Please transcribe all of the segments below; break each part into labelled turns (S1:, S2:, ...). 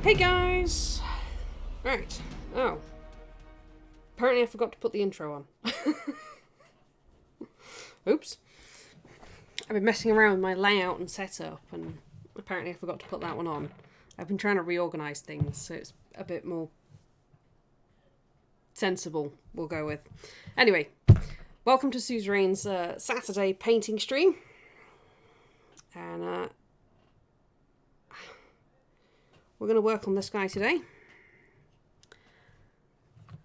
S1: Hey guys! Right. Oh. Apparently I forgot to put the intro on. Oops. I've been messing around with my layout and setup, and apparently I forgot to put that one on. I've been trying to reorganise things so it's a bit more sensible, we'll go with. Anyway, welcome to Suzerain's Saturday painting stream. And we're going to work on this guy today.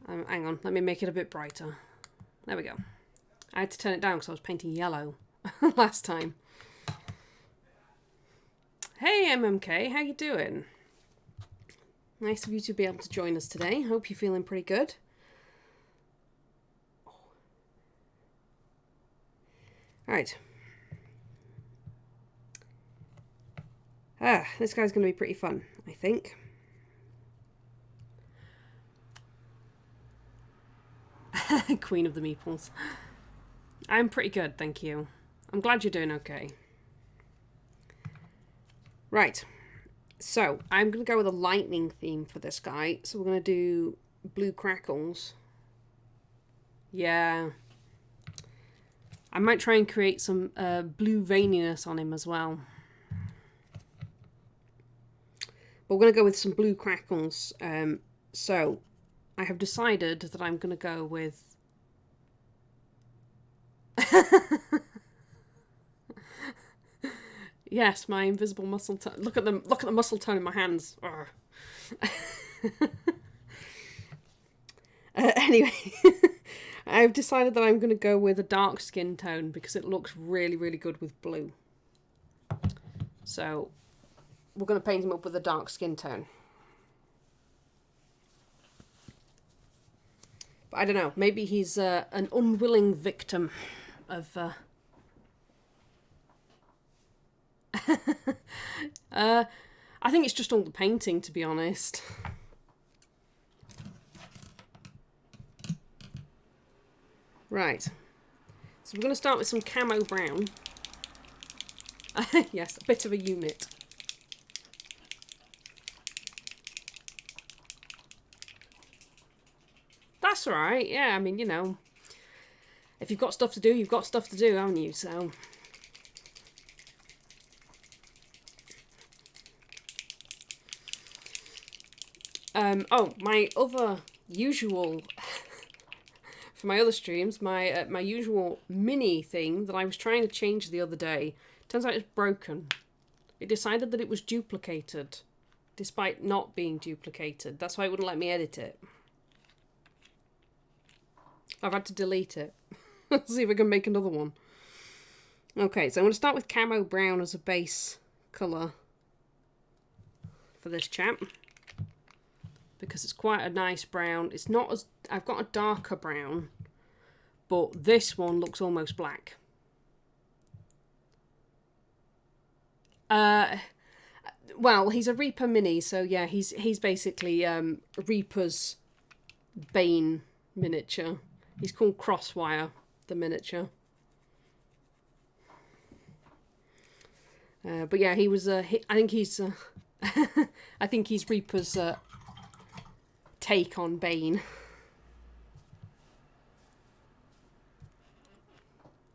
S1: Hang on, let me make it a bit brighter. There we go. I had to turn it down because I was painting yellow last time. Hey MMK, how you doing? Nice of you to be able to join us today. Hope you're feeling pretty good. Alright. This guy's going to be pretty fun, I think. Queen of the Meeples. I'm pretty good, thank you. I'm glad you're doing okay. Right. So, I'm going to go with a lightning theme for this guy. So we're going to do blue crackles. Yeah. I might try and create some blue veininess on him as well. But we're going to go with some blue crackles. So, I have decided that I'm going to go with... Yes, my invisible muscle tone. Look at the muscle tone in my hands. Anyway, I've decided that I'm going to go with a dark skin tone because it looks really, really good with blue. So, we're going to paint him up with a dark skin tone. But I don't know, maybe he's an unwilling victim of... I think it's just all the painting, to be honest. Right. So we're going to start with some Camo Brown. Yes, a bit of a unit. That's alright, yeah, I mean, you know. If you've got stuff to do, you've got stuff to do, haven't you? So... oh, my other usual, for my other streams, my usual mini thing that I was trying to change the other day, turns out it's broken. It decided that it was duplicated, despite not being duplicated. That's why it wouldn't let me edit it. I've had to delete it. Let's see if I can make another one. Okay, so I'm going to start with Camo Brown as a base colour for this chap. Because it's quite a nice brown. It's not as... I've got a darker brown, but this one looks almost black. Well, he's a Reaper mini, so yeah, he's basically Reaper's Bane miniature. He's called Crosswire, the miniature. But yeah, he was... I think he's... I think he's Reaper's... take on Bane.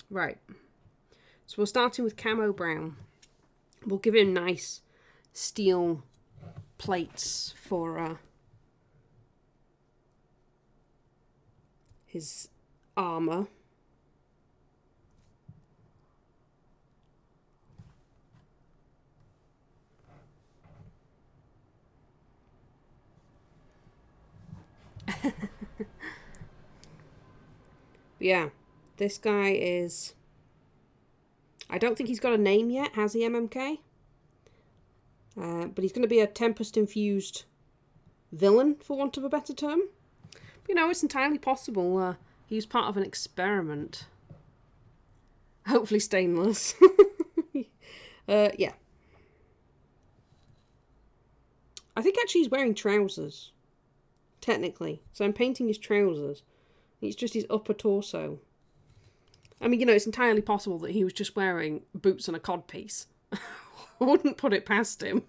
S1: Right. So we're starting with Camo Brown. We'll give him nice steel plates for his armour. Yeah, this guy is... I don't think he's got a name yet, has he, MMK? But he's going to be a Tempest-infused villain, for want of a better term. But, you know, it's entirely possible he was part of an experiment. Hopefully stainless. Yeah. I think actually he's wearing trousers. Technically. So I'm painting his trousers. It's just his upper torso. I mean, you know, it's entirely possible that he was just wearing boots and a codpiece. I wouldn't put it past him.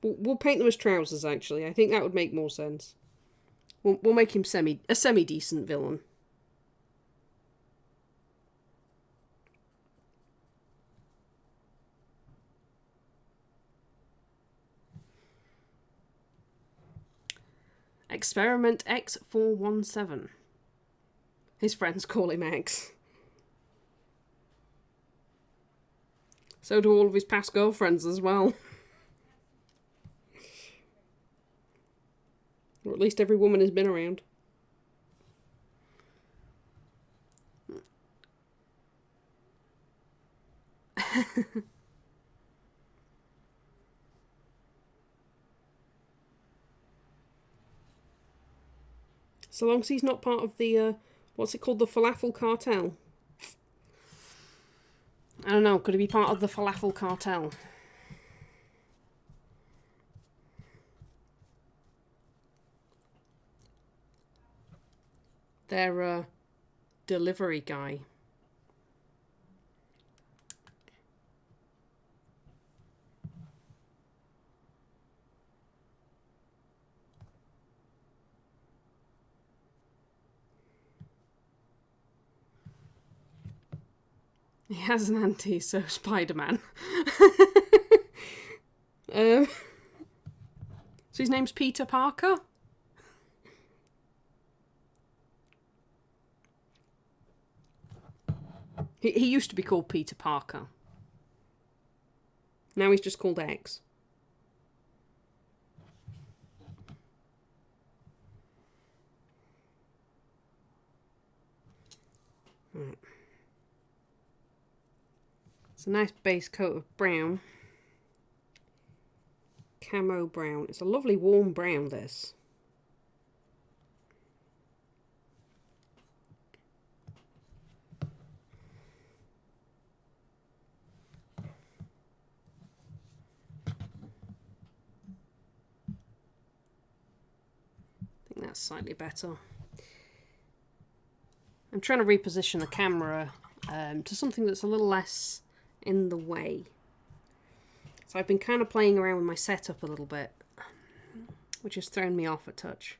S1: We'll paint them as trousers, actually. I think that would make more sense. We'll make him a semi-decent villain. Experiment X417. His friends call him X. So do all of his past girlfriends as well. Or at least every woman has been around. So long as he's not part of the, what's it called, the falafel cartel? I don't know, could he be part of the falafel cartel? Their delivery guy. He has an auntie, so Spider-Man. So his name's Peter Parker? He used to be called Peter Parker. Now he's just called X. Right. It's a nice base coat of brown. Camo brown. It's a lovely warm brown, this. I think that's slightly better. I'm trying to reposition the camera to something that's a little less in the way. So I've been kind of playing around with my setup a little bit, which has thrown me off a touch.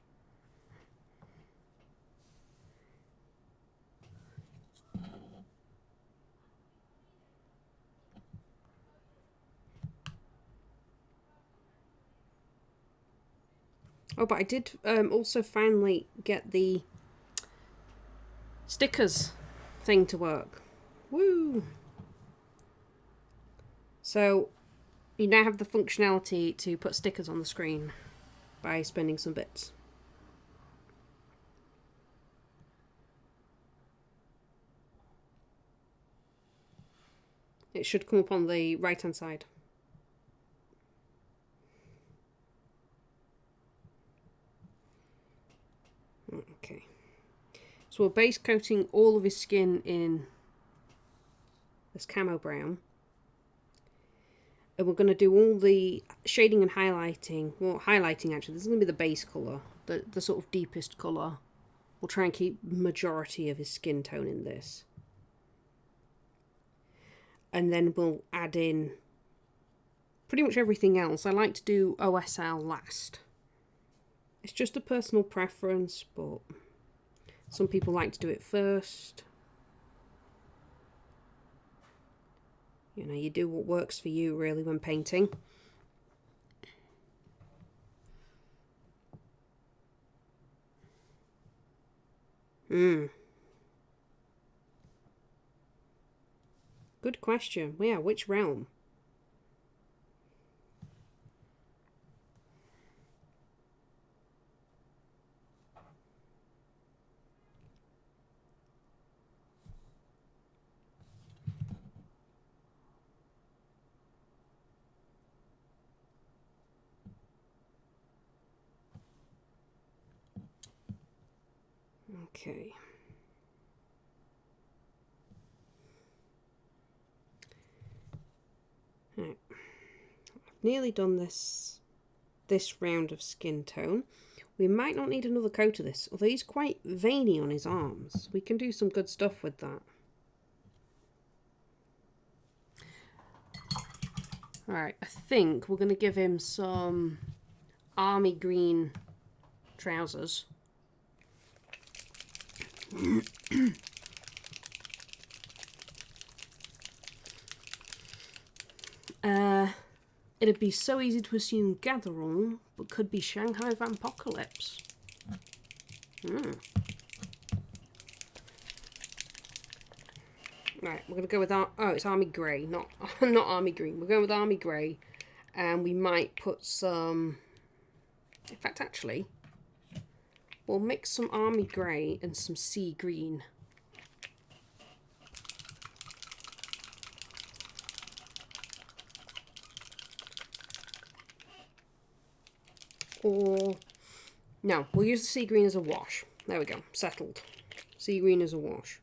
S1: Oh, but I did also finally get the stickers thing to work. Woo! So you now have the functionality to put stickers on the screen by spending some bits. It should come up on the right hand side. Okay. So we're base coating all of his skin in this camo brown. And we're going to do all the shading and highlighting. Well, highlighting actually. This is going to be the base colour. The sort of deepest colour. We'll try and keep majority of his skin tone in this. And then we'll add in pretty much everything else. I like to do OSL last. It's just a personal preference, but some people like to do it first. You know, you do what works for you, really, when painting. Good question. Yeah, which realm? Okay. Right. I've nearly done this round of skin tone. We might not need another coat of this, although he's quite veiny on his arms. We can do some good stuff with that. Alright, I think we're going to give him some army green trousers. It'd be so easy to assume Gatherall, but could be Shanghai Vampocalypse. Right, we're going to go with it's Army Grey, not Army Green. We're going with Army Grey, and we might put some... In fact, actually, we'll mix some Army Grey and some Sea Green. Or, no, we'll use the Sea Green as a wash. There we go, settled. Sea Green as a wash.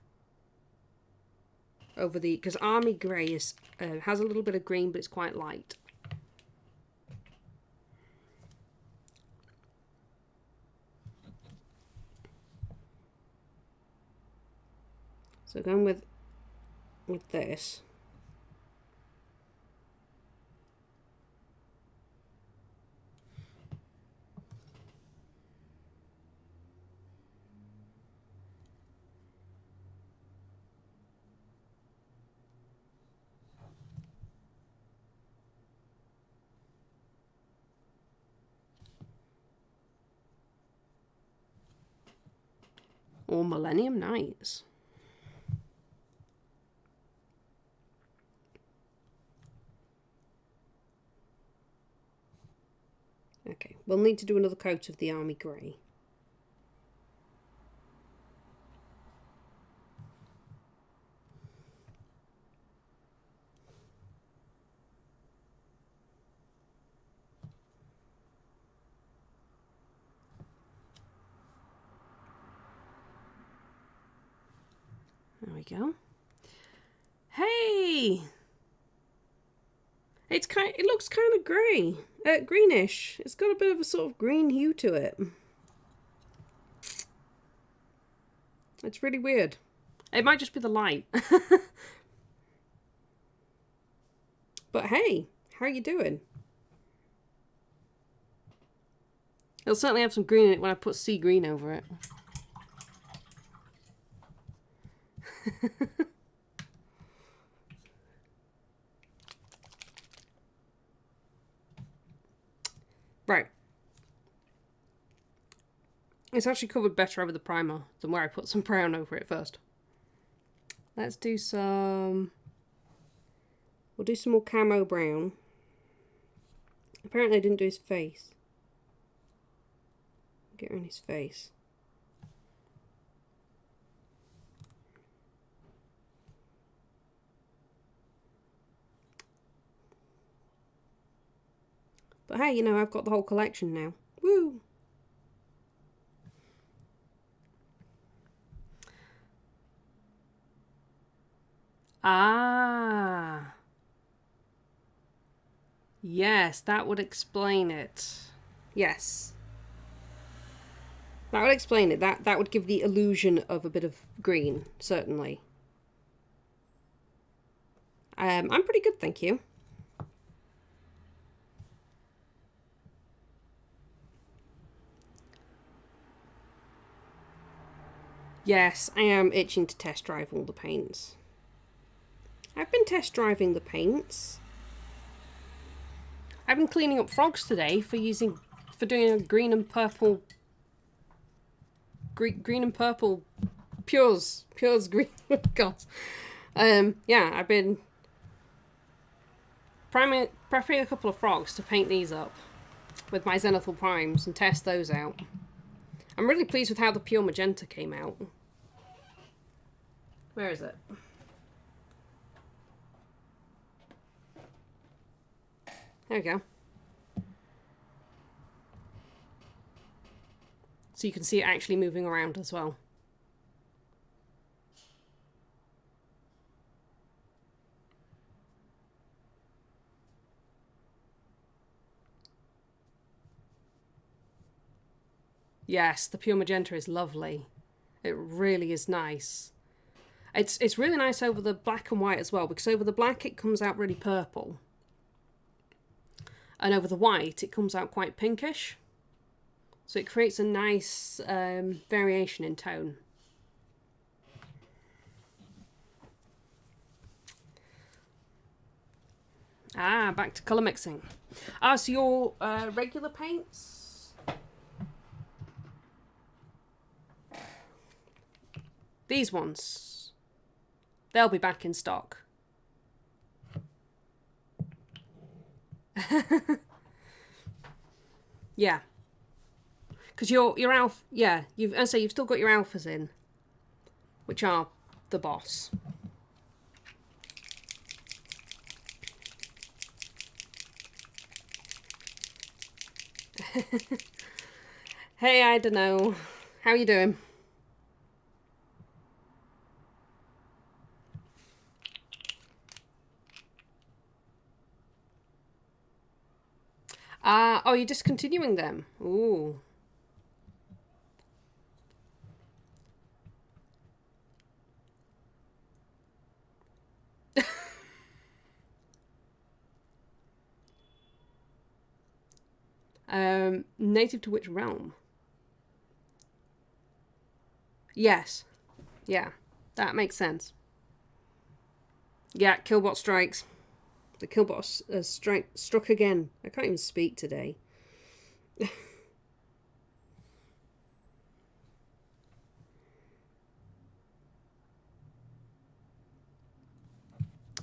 S1: Over the, because Army Grey is has a little bit of green, but it's quite light. So going with this. Or Millennium Knights. Okay, we'll need to do another coat of the Army Grey. There we go. Hey! It looks kind of grey. Greenish. It's got a bit of a sort of green hue to it. It's really weird. It might just be the light. But hey, how are you doing? It'll certainly have some green in it when I put sea green over it. Right. It's actually covered better over the primer than where I put some brown over it first. Let's do some... We'll do some more Camo Brown. Apparently I didn't do his face. Get her in his face. But hey, you know, I've got the whole collection now. Woo! Ah. Yes, that would explain it. Yes. That would explain it. That would give the illusion of a bit of green, certainly. I'm pretty good, thank you. Yes, I am itching to test drive all the paints. I've been test driving the paints. I've been cleaning up frogs today for doing a green and purple Pures green. God. Yeah, I've been prepping a couple of frogs to paint these up with my Zenithal primes and test those out. I'm really pleased with how the pure magenta came out. Where is it? There we go. So you can see it actually moving around as well. Yes, the pure magenta is lovely. It really is nice. It's really nice over the black and white as well, because over the black it comes out really purple. And over the white, it comes out quite pinkish. So it creates a nice variation in tone. Ah, back to colour mixing. Ah, so your regular paints? These ones, they'll be back in stock. Yeah. Because your alpha, yeah, you've still got your alphas in, which are the boss. Hey, I don't know. How you doing? Oh, you're discontinuing them. Ooh. Native to which realm? Yes. Yeah, that makes sense. Yeah, Killbot strikes. The Killbot has struck again. I can't even speak today. But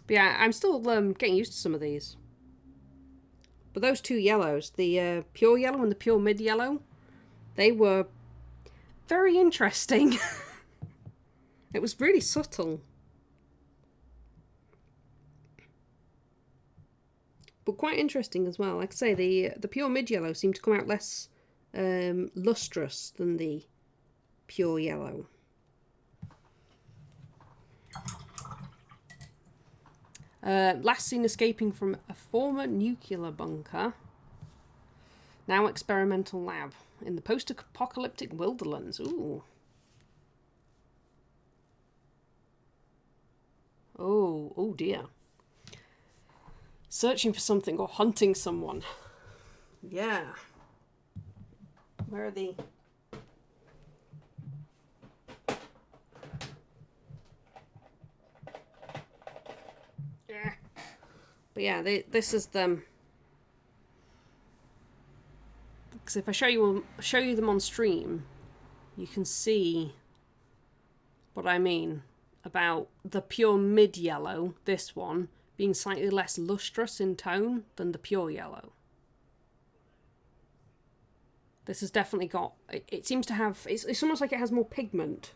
S1: yeah, I'm still getting used to some of these. But those two yellows, the pure yellow and the pure mid yellow, they were very interesting. It was really subtle. But quite interesting as well. Like I say, the pure mid yellow seemed to come out less lustrous than the pure yellow. Last seen escaping from a former nuclear bunker. Now experimental lab in the post-apocalyptic wildlands. Ooh. Oh dear. Searching for something or hunting someone. Yeah. Where are the... Yeah. But yeah, this is them. Because if I show you them on stream, you can see what I mean about the pure mid yellow, this one, being slightly less lustrous in tone than the pure yellow. This has definitely got... It seems to have... It's almost like it has more pigment.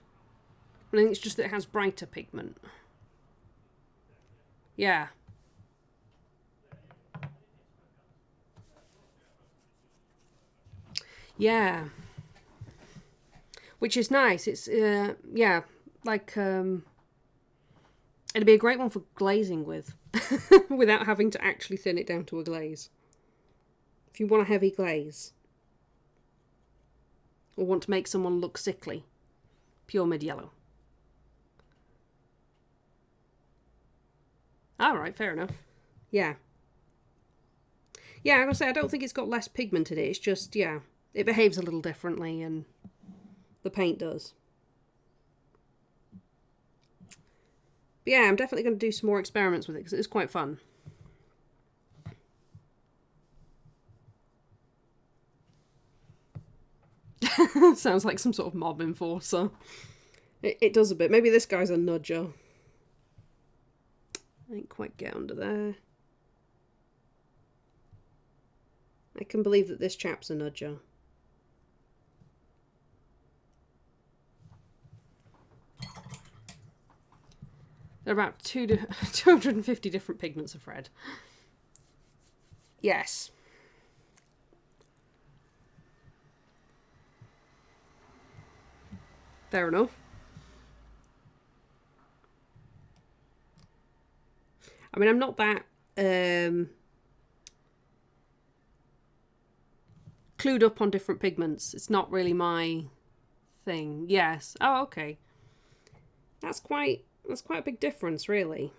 S1: I think it's just that it has brighter pigment. Yeah. Yeah. Which is nice. It's, yeah, like, it'd be a great one for glazing with. Without having to actually thin it down to a glaze. If you want a heavy glaze. Or want to make someone look sickly. Pure mid yellow. Alright, fair enough. Yeah. Yeah, I'm gonna say, I don't think it's got less pigment in it. It's just, yeah, it behaves a little differently, and the paint does. But yeah, I'm definitely going to do some more experiments with it, because it's quite fun. Sounds like some sort of mob enforcer. It does a bit. Maybe this guy's a nudger. I didn't quite get under there. I can believe that this chap's a nudger. There are about 250 different pigments of red. Yes. Fair enough. I mean, I'm not that clued up on different pigments. It's not really my thing. Yes. Oh, okay. That's quite a big difference, really.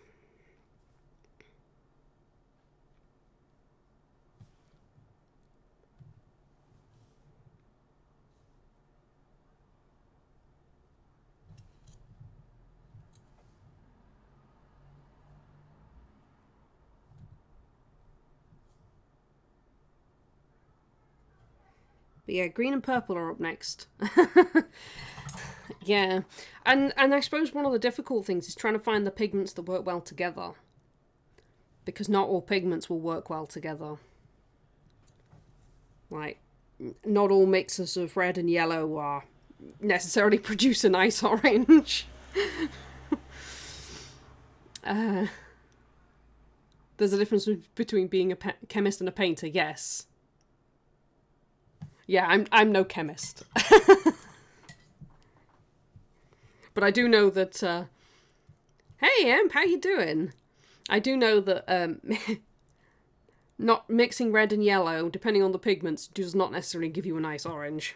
S1: But yeah, green and purple are up next. Yeah. And I suppose one of the difficult things is trying to find the pigments that work well together. Because not all pigments will work well together. Like, not all mixes of red and yellow are necessarily produce a nice orange. There's a difference between being a chemist and a painter, yes. Yeah, I'm no chemist. But I do know that... hey, Emp, how you doing? I do know that not mixing red and yellow, depending on the pigments, does not necessarily give you a nice orange.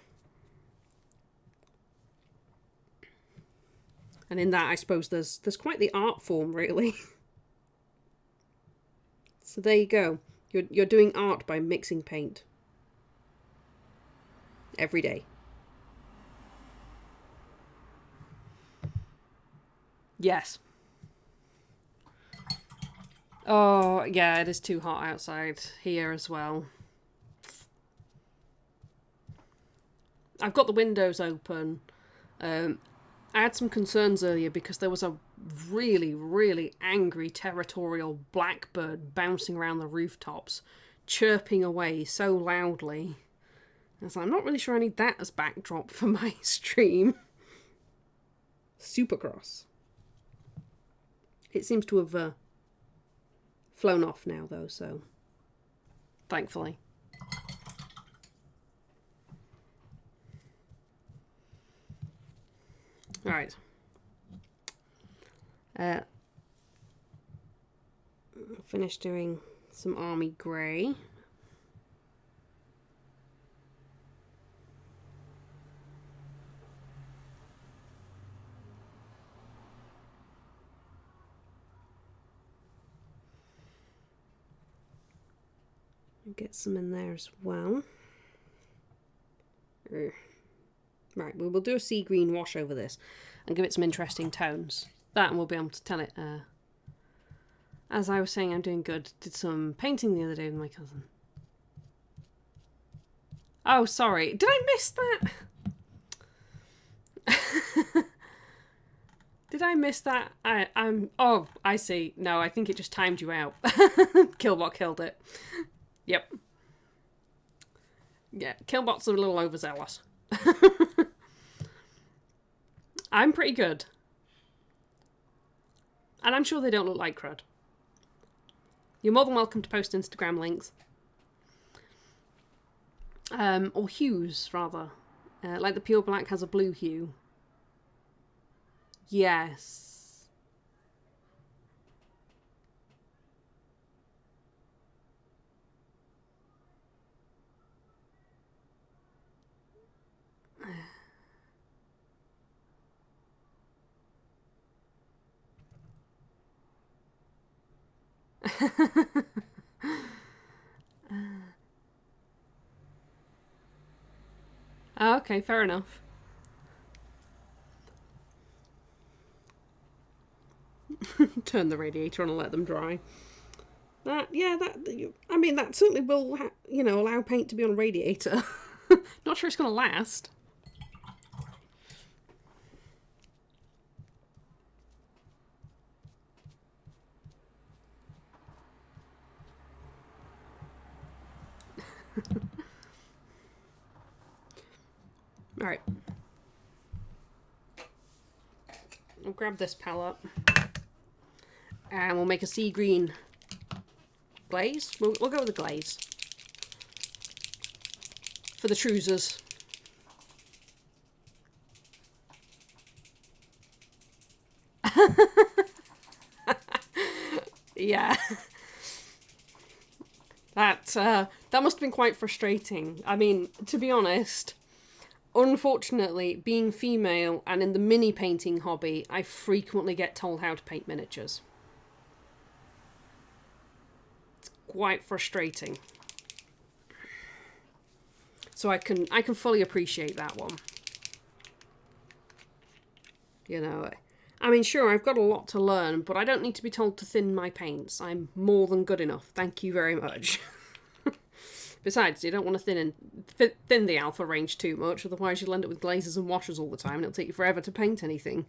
S1: And in that, I suppose there's quite the art form, really. So there you go. You're doing art by mixing paint. Every day. Yes. Oh, yeah, it is too hot outside here as well. I've got the windows open. I had some concerns earlier because there was a really, really angry territorial blackbird bouncing around the rooftops, chirping away so loudly. I was like, I'm not really sure I need that as backdrop for my stream. Super cross. It seems to have flown off now, though, so thankfully. Alright. Finished doing some army grey. Get some in there as well. Right, we will do a sea green wash over this and give it some interesting tones. That, and we'll be able to tell it. As I was saying, I'm doing good. Did some painting the other day with my cousin. Oh, sorry. Did I miss that? Did I miss that? Oh, I see. No, I think it just timed you out. Killbot killed it. Yep. Yeah, Killbot's a little overzealous. I'm pretty good. And I'm sure they don't look like crud. You're more than welcome to post Instagram links. Or hues, rather. Like the pure black has a blue hue. Yes. Oh, okay, fair enough. Turn the radiator on and let them dry. I mean, that certainly will, allow paint to be on a radiator. Not sure it's going to last. Alright. I'll grab this palette. And we'll make a sea green glaze. We'll go with the glaze. For the trousers. Yeah. That must have been quite frustrating. I mean, to be honest, unfortunately, being female and in the mini painting hobby, I frequently get told how to paint miniatures. It's quite frustrating. So I can fully appreciate that one. I mean, sure, I've got a lot to learn, but I don't need to be told to thin my paints. I'm more than good enough. Thank you very much. Besides, you don't want to thin the alpha range too much, otherwise you'll end up with glazes and washes all the time, and it'll take you forever to paint anything.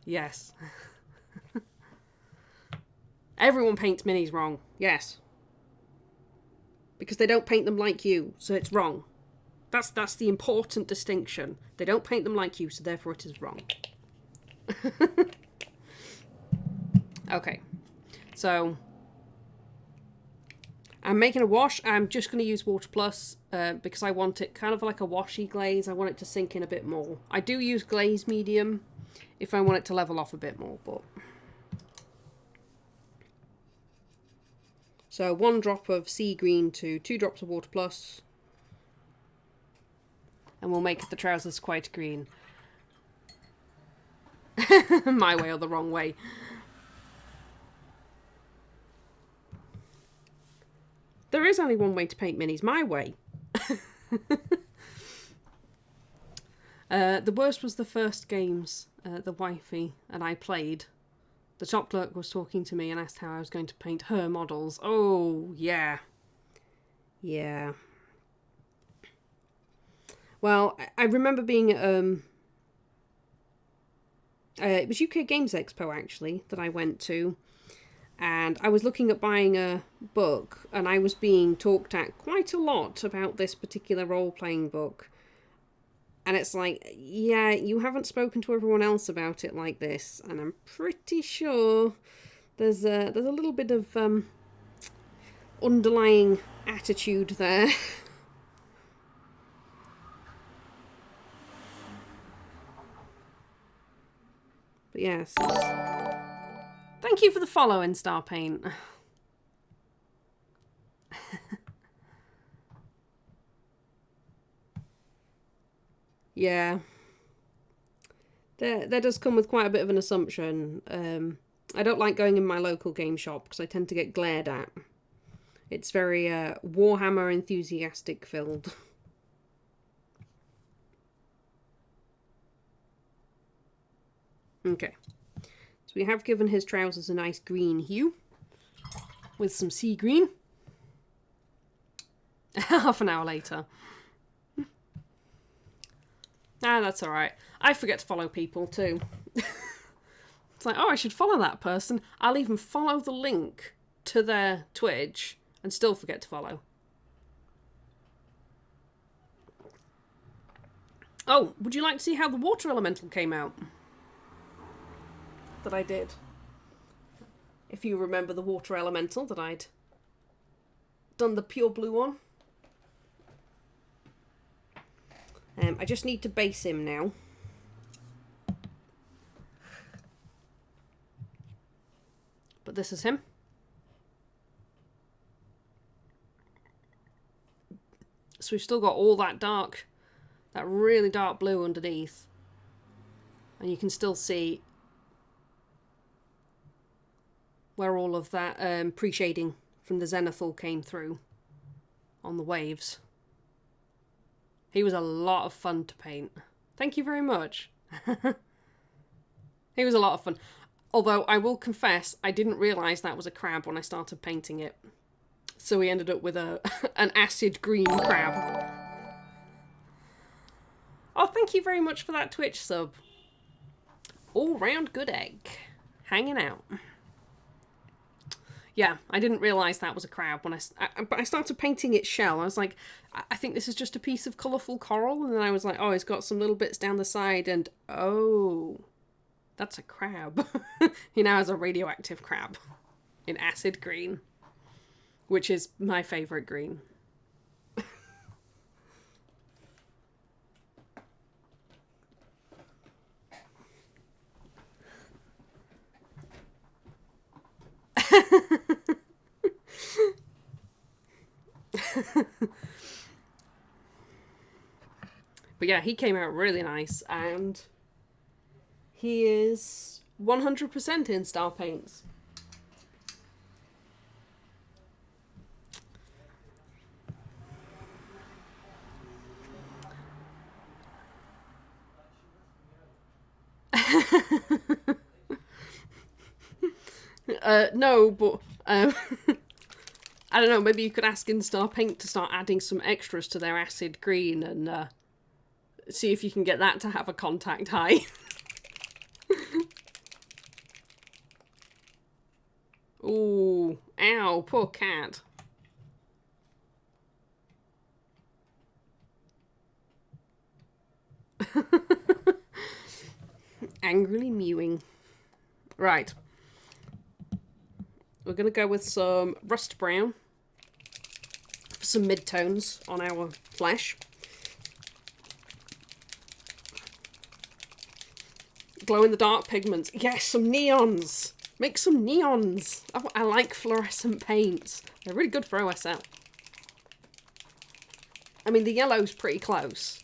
S1: Yes. Everyone paints minis wrong. Yes. Because they don't paint them like you, so it's wrong. That's the important distinction. They don't paint them like you, so therefore it is wrong. Okay. So, I'm making a wash. I'm just going to use Water Plus because I want it kind of like a washy glaze. I want it to sink in a bit more. I do use Glaze Medium if I want it to level off a bit more, but... So 1 drop of sea green to 2 drops of Water Plus. And we'll make the trousers quite green. My way or the wrong way. There is only one way to paint minis, my way. The worst was the first games the wifey and I played. The top clerk was talking to me and asked how I was going to paint her models. Oh, yeah. Yeah. Well, I remember being it was UK Games Expo, actually, that I went to. And I was looking at buying a book, and I was being talked at quite a lot about this particular role-playing book. And it's like, yeah, you haven't spoken to everyone else about it like this, and I'm pretty sure there's a little bit of underlying attitude there. But yes, thank you for the follow in Starpaint. Yeah. There does come with quite a bit of an assumption. I don't like going in my local game shop because I tend to get glared at. It's very Warhammer enthusiastic filled. Okay. So we have given his trousers a nice green hue with some sea green. Half an hour later. Ah, that's alright. I forget to follow people too. It's like, oh, I should follow that person. I'll even follow the link to their Twitch and still forget to follow. Oh, would you like to see how the water elemental came out? That I did. If you remember the water elemental that I'd done the pure blue on. I just need to base him now. But this is him. So we've still got all that dark, that really dark blue underneath. And you can still see where all of that pre-shading from the zenithal came through on the waves. He was a lot of fun to paint. Thank you very much. He was a lot of fun. Although, I will confess, I didn't realise that was a crab when I started painting it. So we ended up with an acid green crab. Oh, thank you very much for that Twitch sub. All round good egg. Hanging out. Yeah, I didn't realise that was a crab when but I started painting its shell. I was like, I think this is just a piece of colourful coral. And then I was like, oh, it's got some little bits down the side. And, oh, that's a crab. He now has a radioactive crab in acid green, which is my favourite green. But yeah, he came out really nice, and he is 100% in Star Paints. No, but I don't know, maybe you could ask Instar Paint to start adding some extras to their acid green and see if you can get that to have a contact high. Ooh, ow, poor cat. Angrily mewing. Right. We're going to go with some rust brown for some mid-tones on our flesh. Glow-in-the-dark pigments. Yes, some neons. Make some neons. I like fluorescent paints. They're really good for OSL. I mean, the yellow's pretty close.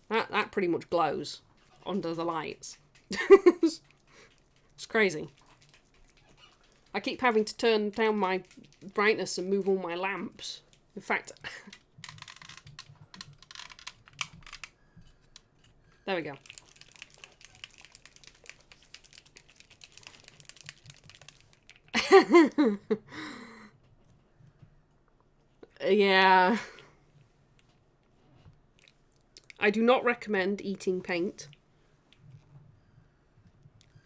S1: That pretty much glows under the lights. It's crazy. I keep having to turn down my brightness and move all my lamps. In fact, there we go. Yeah. I do not recommend eating paint.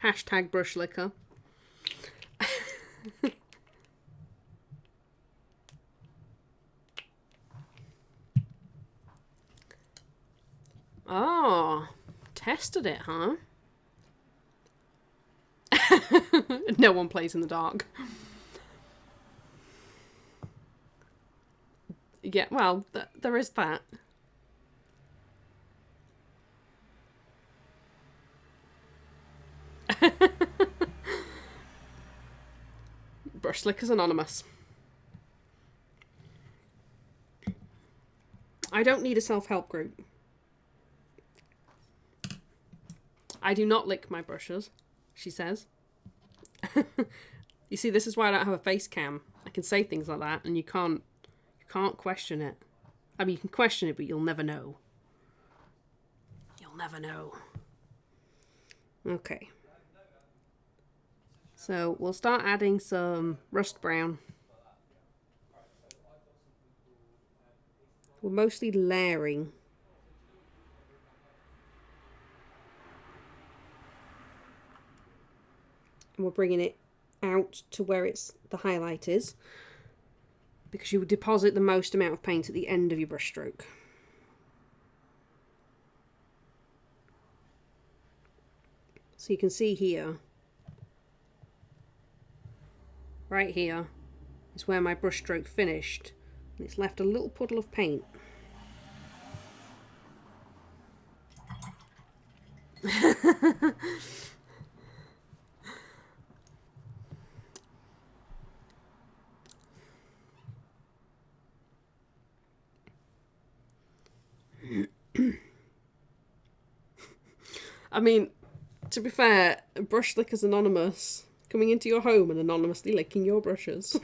S1: Hashtag brush liquor. Oh, tested it, huh? No one plays in the dark. Yeah, well, there is that. Brush Lickers Anonymous. I don't need a self-help group. I do not lick my brushes, she says. You see, this is why I don't have a face cam. I can say things like that and you can't question it. I mean, you can question it, but you'll never know. You'll never know. Okay. So we'll start adding some rust brown. We're mostly layering. And we're bringing it out to where the highlight is, because you would deposit the most amount of paint at the end of your brush stroke. So you can see here, right here, is where my brush stroke finished, and it's left a little puddle of paint. I mean, to be fair, Brush Lickers Anonymous coming into your home and anonymously licking your brushes.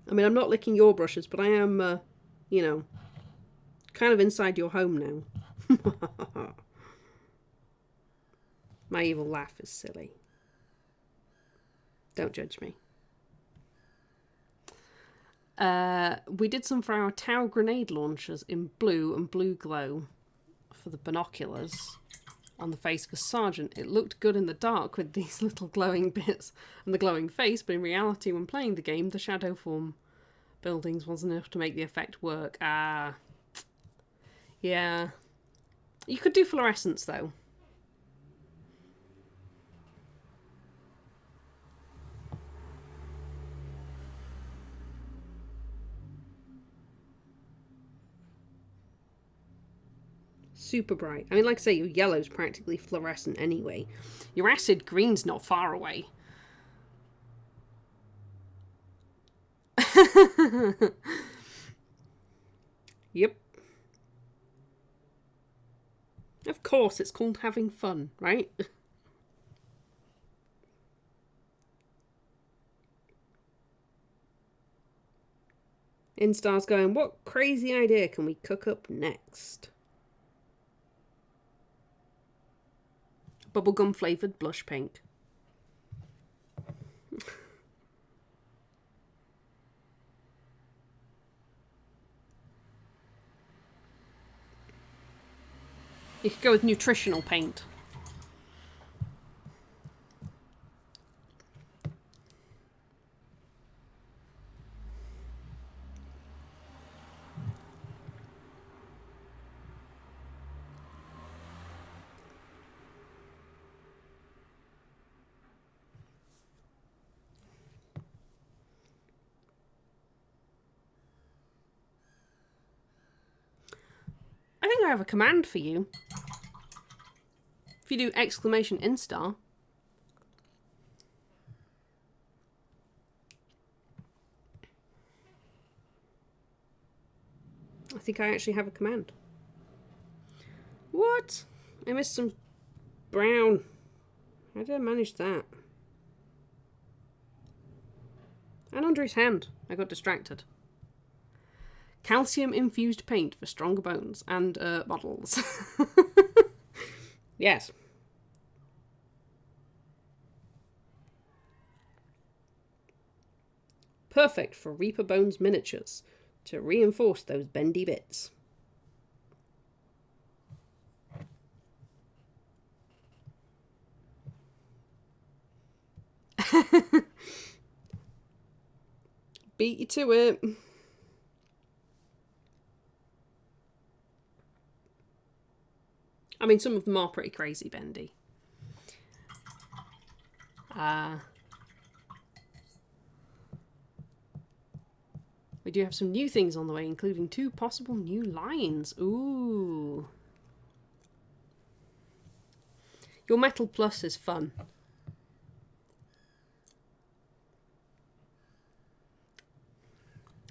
S1: I mean, I'm not licking your brushes, but I am, you know, kind of inside your home now. My evil laugh is silly. Don't judge me. We did some for our Tau grenade launchers in blue and blue glow for the binoculars on the face, because Sergeant, it looked good in the dark with these little glowing bits and the glowing face, but in reality when playing the game the shadow form buildings wasn't enough to make the effect work. Ah, yeah. You could do fluorescence though. Super bright. I mean, like I say, your yellow's practically fluorescent anyway. Your acid green's not far away. Yep. Of course, it's called having fun, right? Instar's going, what crazy idea can we cook up next? Bubblegum flavoured blush pink. You could go with nutritional paint. I think I have a command for you. If you do exclamation instar. I think I actually have a command. What? I missed some brown. How did I manage that? And under his hand. I got distracted. Calcium infused paint for stronger bones and models. Yes. Perfect for Reaper Bones miniatures to reinforce those bendy bits. Beat you to it. I mean, some of them are pretty crazy bendy. We do have some new things on the way, including 2 possible new lines. Ooh. Your Metal Plus is fun.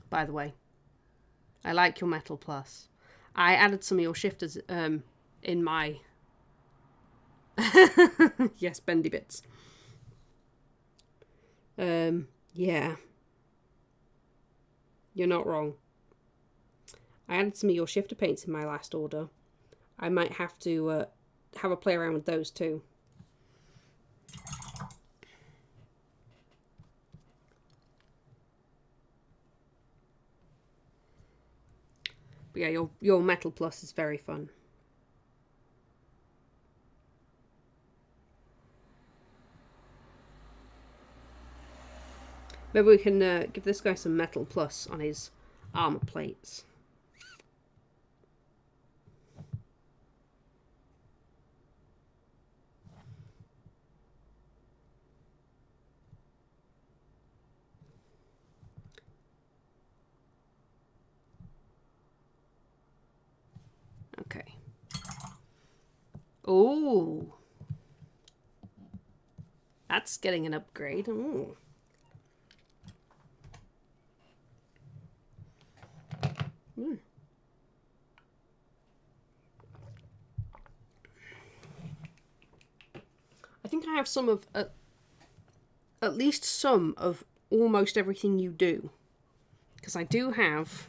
S1: By the way, I like your Metal Plus. I added some of your shifters in my... yes, bendy bits. Yeah. You're not wrong. I added some of your shifter paints in my last order. I might have to have a play around with those too. But yeah, your Metal Plus is very fun. Maybe we can give this guy some Metal Plus on his armor plates. Okay. Oh, that's getting an upgrade. Ooh. I think I have some of, at least some of almost everything you do. Because I do have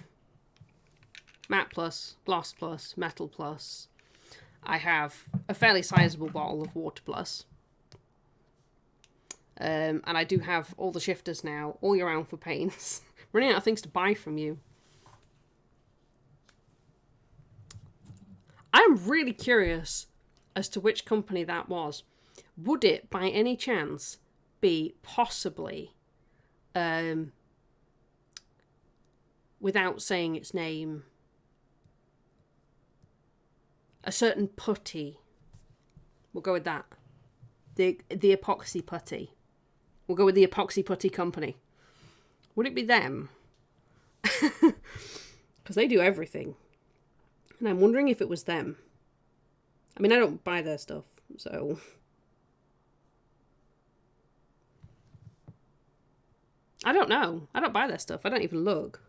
S1: Matte Plus, Gloss Plus, Metal Plus. I have a fairly sizable bottle of Water Plus. And I do have all the shifters now, all year round for paints. Running out of things to buy from you. I'm really curious as to which company that was. Would it, by any chance, be possibly, without saying its name, a certain putty? We'll go with that. The epoxy putty. We'll go with the epoxy putty company. Would it be them? Because they do everything. And I'm wondering if it was them. I mean, I don't buy their stuff, so... I don't know. I don't buy their stuff. I don't even look.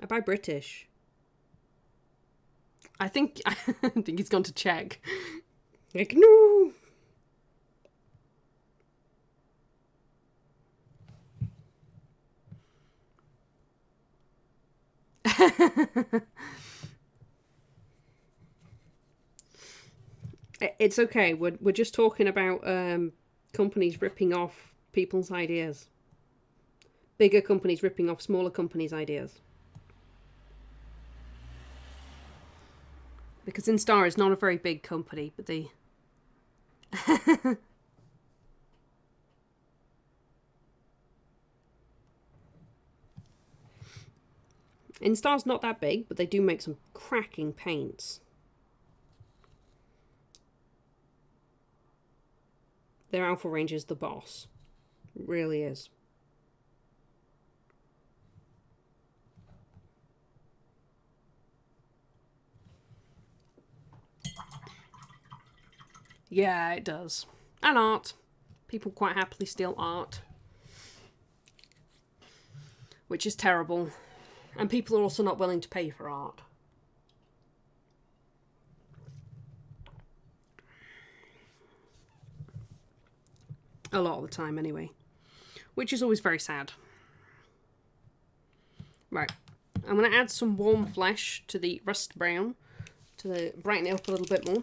S1: I buy British. I think he's gone to check. Like, no! It's okay. We're just talking about companies ripping off people's ideas. Bigger companies ripping off smaller companies' ideas. Because Instar is not a very big company, but they... Instar's not that big, but they do make some cracking paints. Their alpha range is the boss. It really is. Yeah, it does. And art. People quite happily steal art. Which is terrible. And people are also not willing to pay for art. A lot of the time, anyway. Which is always very sad. Right. I'm going to add some warm flesh to the rust brown to brighten it up a little bit more.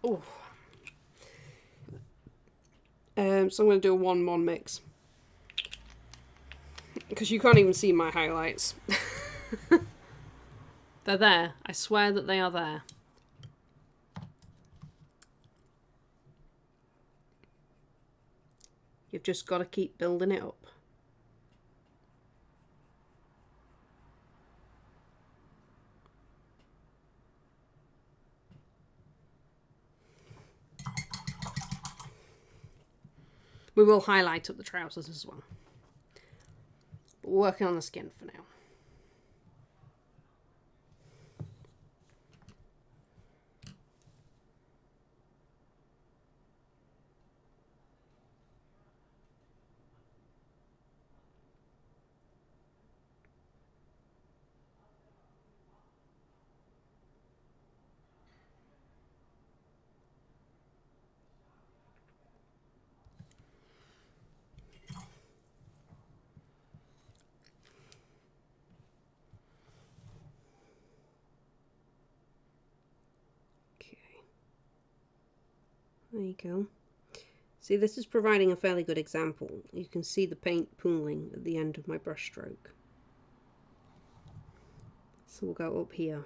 S1: Oh. So I'm going to do a 1-1 mix. Because you can't even see my highlights. They're there. I swear that they are there. You've just got to keep building it up. We will highlight up the trousers as well. But we're working on the skin for now. There you go. See, this is providing a fairly good example. You can see the paint pooling at the end of my brush stroke. So we'll go up here.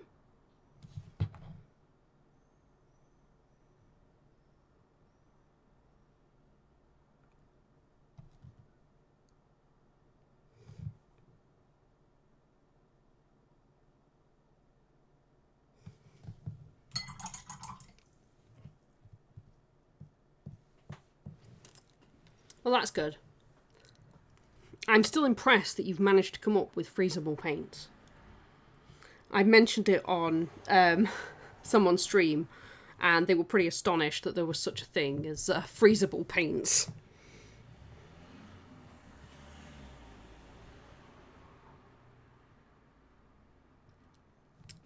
S1: Well, that's good. I'm still impressed that you've managed to come up with freezable paints. I mentioned it on someone's stream, and they were pretty astonished that there was such a thing as freezable paints.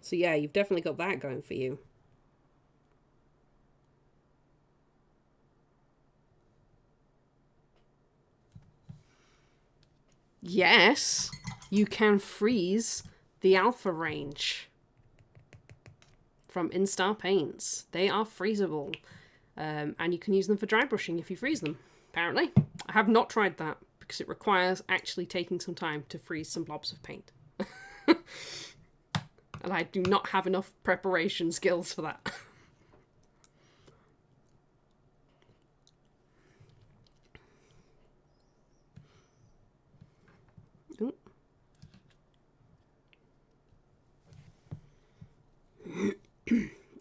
S1: So yeah, you've definitely got that going for you. Yes, you can freeze the alpha range from Instar paints. They are freezable, and you can use them for dry brushing if you freeze them, apparently. I have not tried that because it requires actually taking some time to freeze some blobs of paint. And I do not have enough preparation skills for that.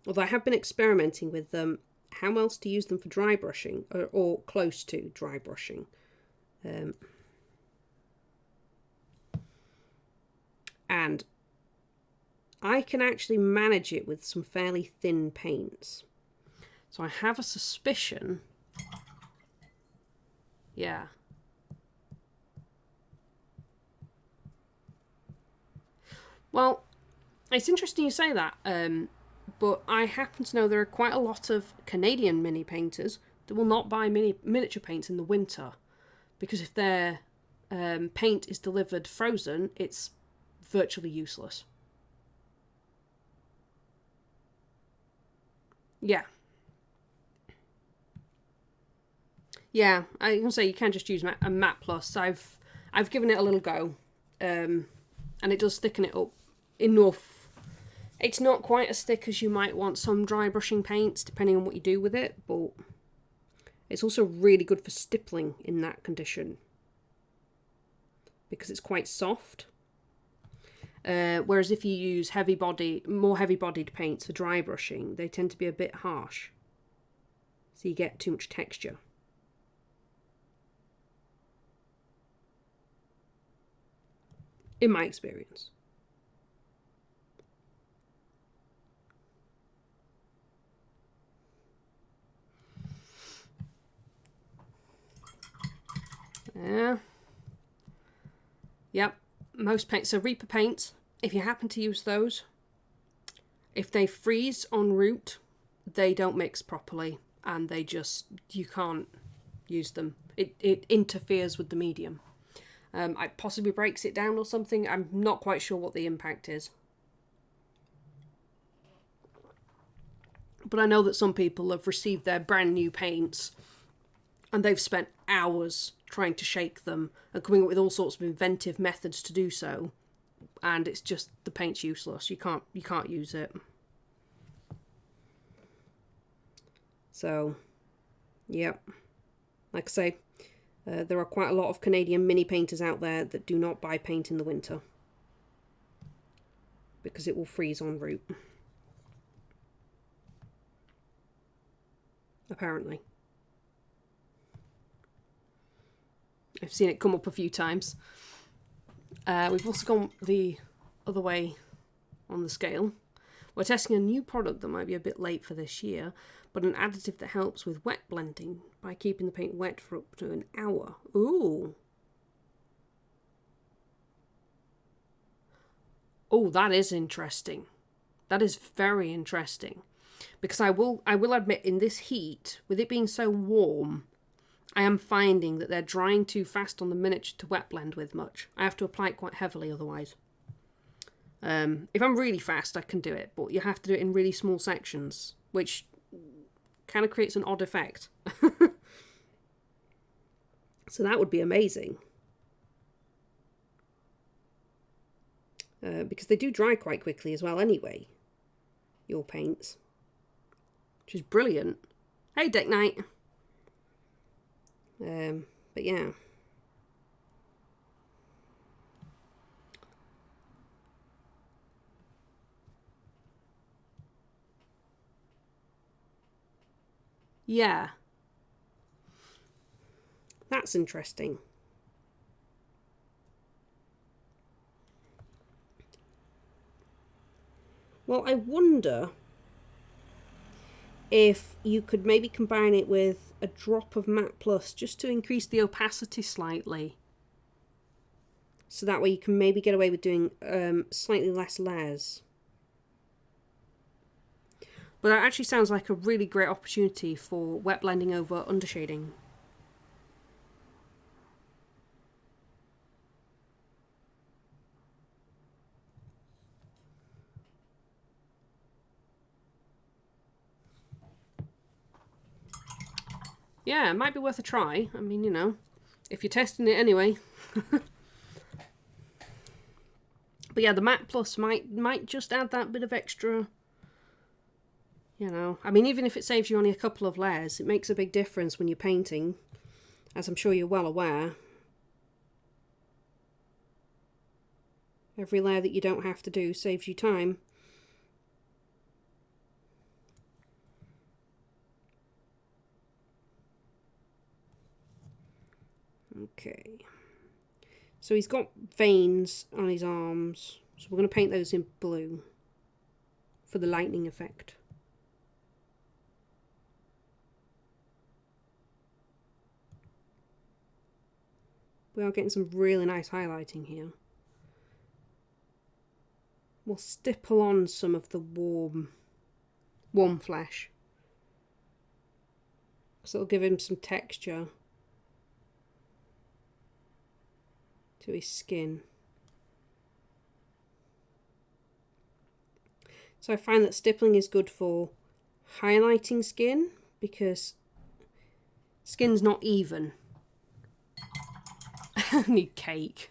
S1: Although I have been experimenting with them, how else to use them for dry brushing, or close to dry brushing. And I can actually manage it with some fairly thin paints. So I have a suspicion. Yeah. Well, it's interesting you say that, but I happen to know there are quite a lot of Canadian mini painters that will not buy miniature paints in the winter, because if their paint is delivered frozen, it's virtually useless. Yeah. Yeah, I can say you can just use a Matte Plus. I've given it a little go, and it does thicken it up enough. It's not quite as thick as you might want some dry brushing paints, depending on what you do with it, but it's also really good for stippling in that condition, because it's quite soft. Whereas if you use more heavy-bodied paints for dry brushing, they tend to be a bit harsh, so you get too much texture. In my experience. Yeah. Yep. Most paints. So Reaper paints, if you happen to use those, if they freeze en route, they don't mix properly, and you can't use them. It interferes with the medium. It possibly breaks it down or something. I'm not quite sure what the impact is. But I know that some people have received their brand new paints and they've spent hours trying to shake them and coming up with all sorts of inventive methods to do so. And it's just, the paint's useless. You can't use it. So, yep. Like I say, there are quite a lot of Canadian mini painters out there that do not buy paint in the winter, because it will freeze en route. Apparently. I've seen it come up a few times. We've also gone the other way on the scale. We're testing a new product that might be a bit late for this year, but an additive that helps with wet blending by keeping the paint wet for up to an hour. Ooh. Oh, that is interesting. That is very interesting. Because I will admit, in this heat, with it being so warm, I am finding that they're drying too fast on the miniature to wet blend with much. I have to apply it quite heavily otherwise. If I'm really fast, I can do it, but you have to do it in really small sections, which kind of creates an odd effect. So that would be amazing. Because they do dry quite quickly as well anyway, your paints. Which is brilliant. Hey, Deck Knight. But yeah. Yeah. That's interesting. Well, I wonder if you could maybe combine it with a drop of Matte Plus just to increase the opacity slightly. So that way you can maybe get away with doing slightly less layers. But that actually sounds like a really great opportunity for wet blending over undershading. Yeah, it might be worth a try. I mean, you know, if you're testing it anyway. But yeah, the Matte Plus might just add that bit of extra, you know. I mean, even if it saves you only a couple of layers, it makes a big difference when you're painting, as I'm sure you're well aware. Every layer that you don't have to do saves you time. Okay. So he's got veins on his arms. So we're going to paint those in blue for the lightning effect. We are getting some really nice highlighting here. We'll stipple on some of the warm warm flesh. So it'll give him some texture to his skin. So I find that stippling is good for highlighting skin because skin's not even. I need cake.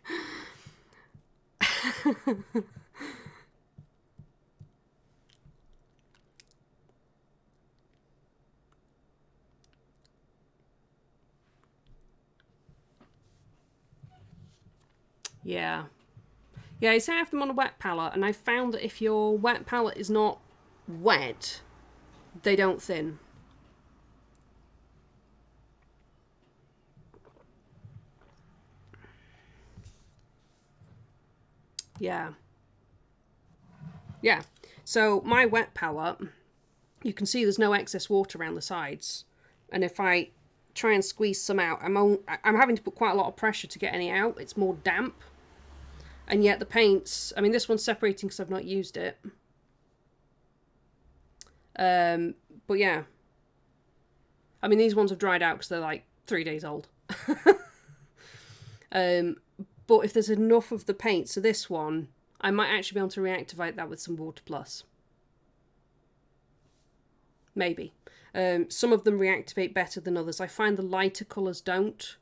S1: Yeah. Yeah, I say I have them on a wet palette, and I found that if your wet palette is not wet, they don't thin. Yeah. Yeah. So my wet palette, you can see there's no excess water around the sides. And if I try and squeeze some out, I'm having to put quite a lot of pressure to get any out. It's more damp. And yet the paints, I mean, this one's separating because I've not used it. But yeah. I mean, these ones have dried out because they're like 3 days old. But if there's enough of the paint, so this one, I might actually be able to reactivate that with some Water Plus. Maybe. Some of them reactivate better than others. I find the lighter colours don't.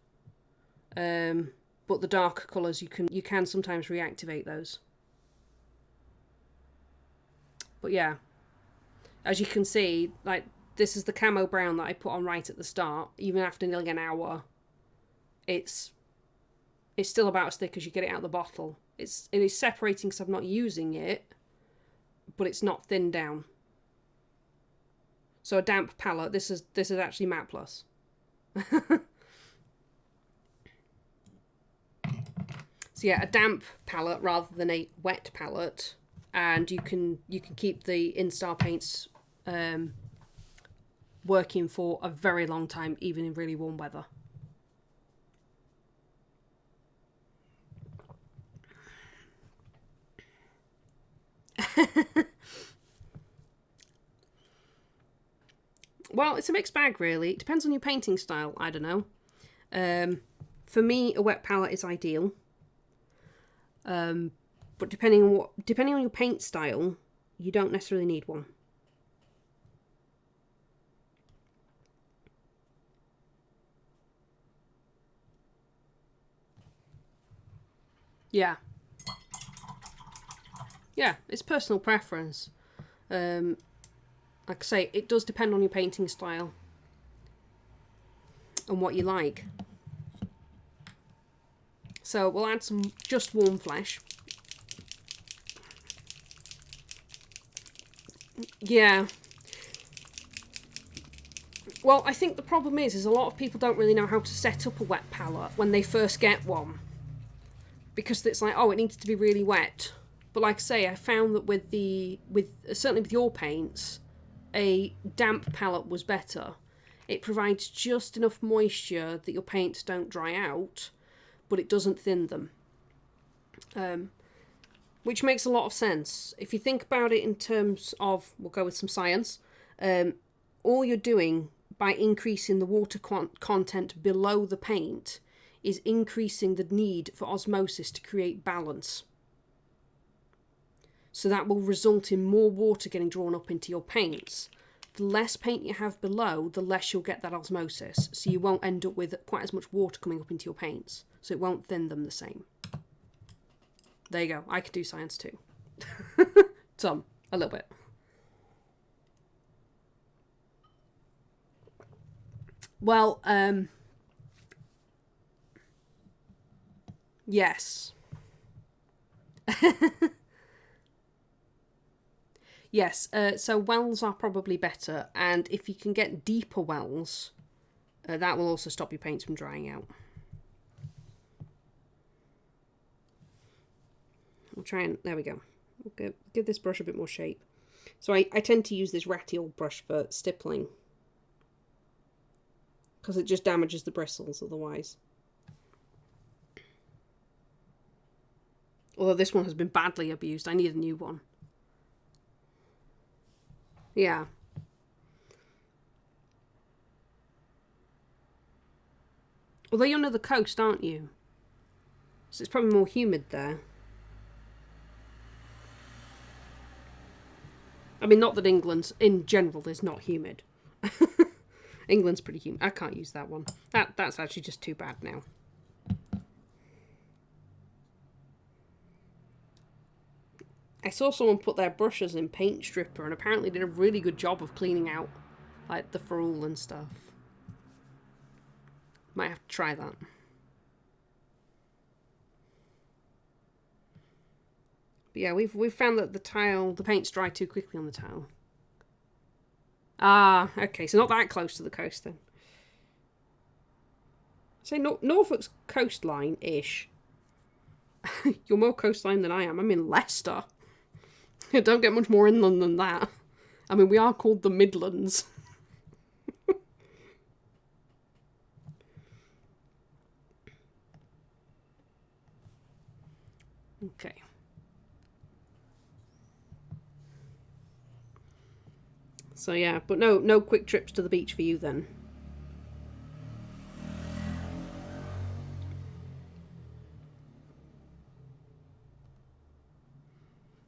S1: But the darker colours, you can sometimes reactivate those. But yeah. As you can see, like, this is the Camo Brown that I put on right at the start. Even after nearly an hour, it's still about as thick as you get it out of the bottle. It is separating because I'm not using it, but it's not thinned down. So a damp palette, this is actually Matte Plus. So yeah, a damp palette rather than a wet palette, and you can keep the Instar paints working for a very long time, even in really warm weather. Well, it's a mixed bag, really. It depends on your painting style. I don't know. For me, a wet palette is ideal. But depending on your paint style, you don't necessarily need one. Yeah. Yeah, it's personal preference. Like I say, it does depend on your painting style and what you like. So we'll add some just warm flesh. Yeah. Well, I think the problem is a lot of people don't really know how to set up a wet palette when they first get one. Because it's like, oh, it needs to be really wet. But like I say, I found that certainly with your paints, a damp palette was better. It provides just enough moisture that your paints don't dry out, but it doesn't thin them. Which makes a lot of sense. If you think about it in terms of, we'll go with some science, all you're doing by increasing the water content below the paint is increasing the need for osmosis to create balance. So that will result in more water getting drawn up into your paints. The less paint you have below, the less you'll get that osmosis. So you won't end up with quite as much water coming up into your paints. So it won't thin them the same. There you go. I could do science too. Some. A little bit. Well, yes. Yes, so wells are probably better, and if you can get deeper wells, that will also stop your paints from drying out. I'll try and, there we go. Okay, give this brush a bit more shape. So I tend to use this ratty old brush for stippling, because it just damages the bristles otherwise. Although this one has been badly abused, I need a new one. Yeah. Although you're near the coast, aren't you? So it's probably more humid there. I mean, not that England, in general, is not humid. England's pretty humid. I can't use that one. That's actually just too bad now. I saw someone put their brushes in paint stripper and apparently did a really good job of cleaning out, like, the ferrule and stuff. Might have to try that. But yeah, we've found that the paint's dry too quickly on the tile. Ah, okay, so not that close to the coast then. Say Norfolk's coastline-ish. You're more coastline than I am. I'm in Leicester. Don't get much more inland than that. I mean, we are called the Midlands. Okay. So yeah, but no quick trips to the beach for you then.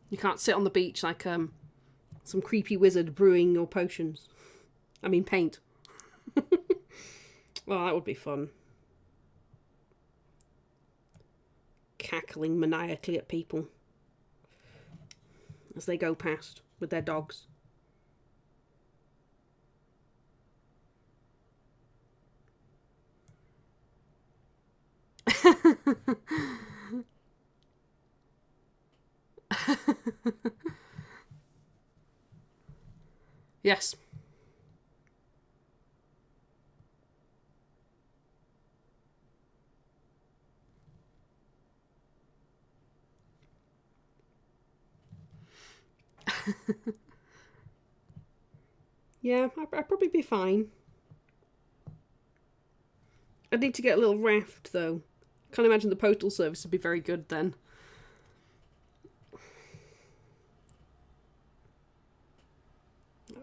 S1: You can't sit on the beach like some creepy wizard brewing your potions. I mean paint. Well, that would be fun. Cackling maniacally at people as they go past with their dogs. Yes. Yeah, I'd probably be fine. I'd need to get a little raft, though. Can't imagine the postal service would be very good then.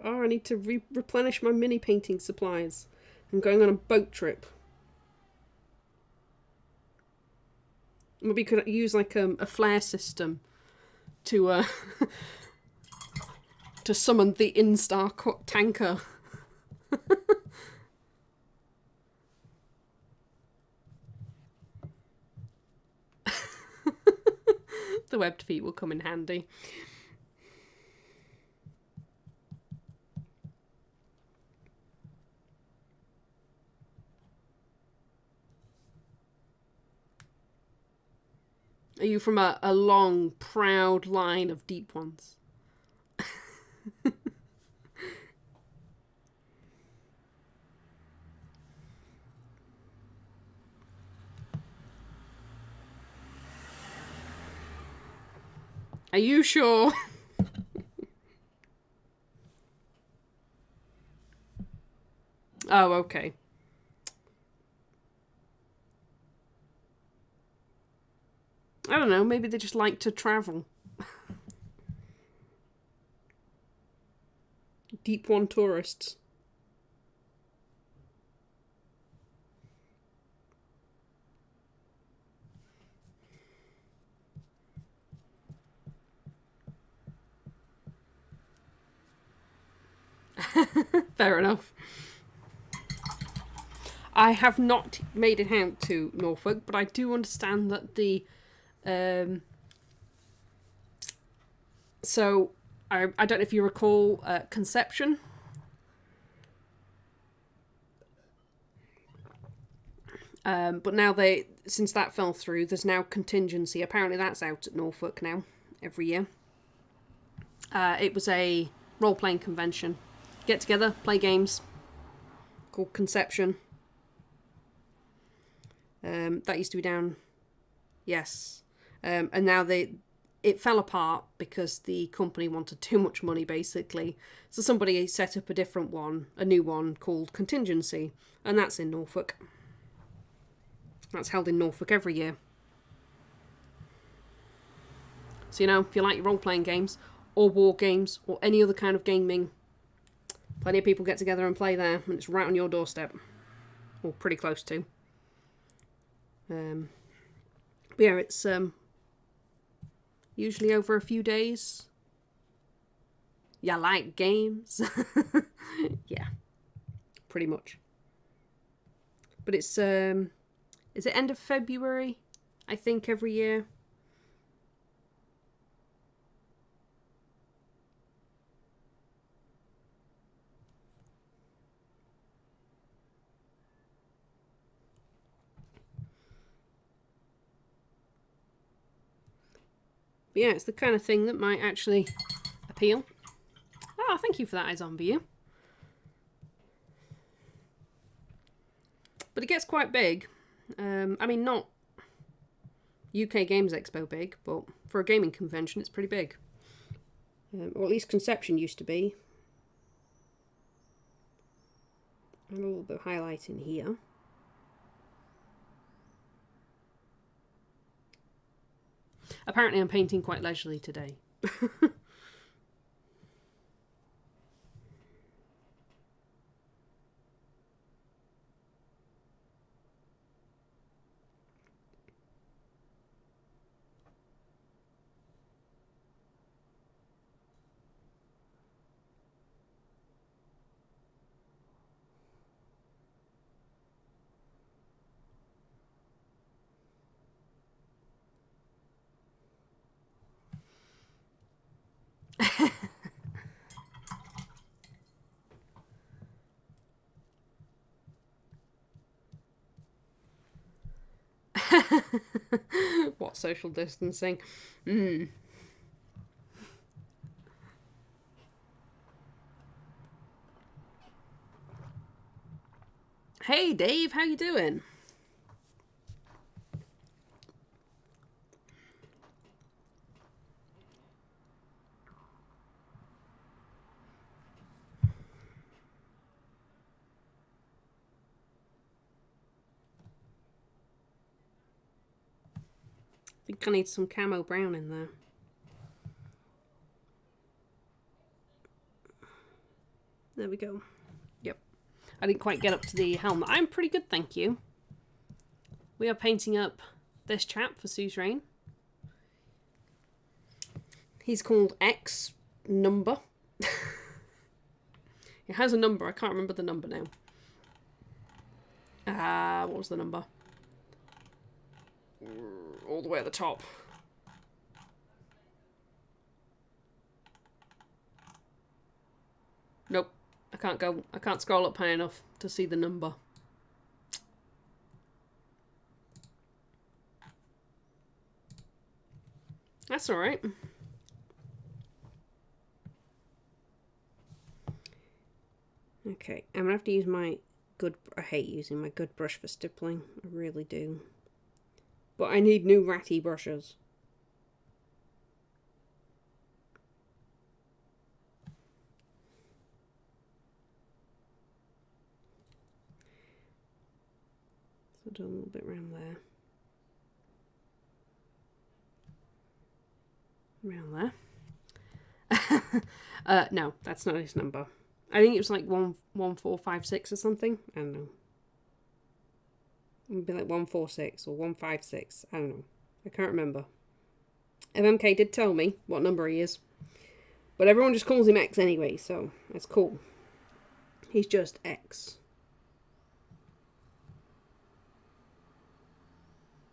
S1: Oh, I need to replenish my mini painting supplies. I'm going on a boat trip. Maybe could use like a flare system to to summon the Instar tanker. The webbed feet will come in handy. Are you from a long, proud line of deep ones? Are you sure? Oh, okay. I don't know, maybe they just like to travel. Deep one tourists. Fair enough. I have not made it out to Norfolk, but I do understand that the so I don't know if you recall Conception. But now since that fell through, there's now Contingency. Apparently that's out at Norfolk now every year. It was a role-playing convention. Get together, play games called Conception. That used to be down. Yes. And now it fell apart because the company wanted too much money, basically. So somebody set up a different one, a new one called Contingency, and that's in Norfolk. That's held in Norfolk every year. So, if you like your role-playing games, or war games, or any other kind of gaming, plenty of people get together and play there, and it's right on your doorstep. Or pretty close to. But yeah, it's usually over a few days. You like games? Yeah, pretty much. But it's is it end of February? I think every year. But yeah, it's the kind of thing that might actually appeal. Oh, thank you for that, iZombie. But it gets quite big. I mean, not UK Games Expo big, but for a gaming convention, it's pretty big. Or at least Conception used to be. And a little bit of highlighting here. Apparently I'm painting quite leisurely today. What, social distancing? Hey Dave, how you doing? I think I need some Camo Brown in there. There we go. Yep. I didn't quite get up to the helmet. I'm pretty good, thank you. We are painting up this chap for Suzerain. He's called X number. It has a number. I can't remember the number now. What was the number? All the way at the top. Nope. I can't scroll up high enough to see the number. That's alright. Okay, I'm gonna have to use my good... I hate using my good brush for stippling. I really do. But I need new ratty brushes. So do a little bit around there. Around there. No, that's not his number. I think it was like 11456 or something. I don't know. It would be like 146 or 156. I don't know. I can't remember. MMK did tell me what number he is. But everyone just calls him X anyway, so that's cool. He's just X.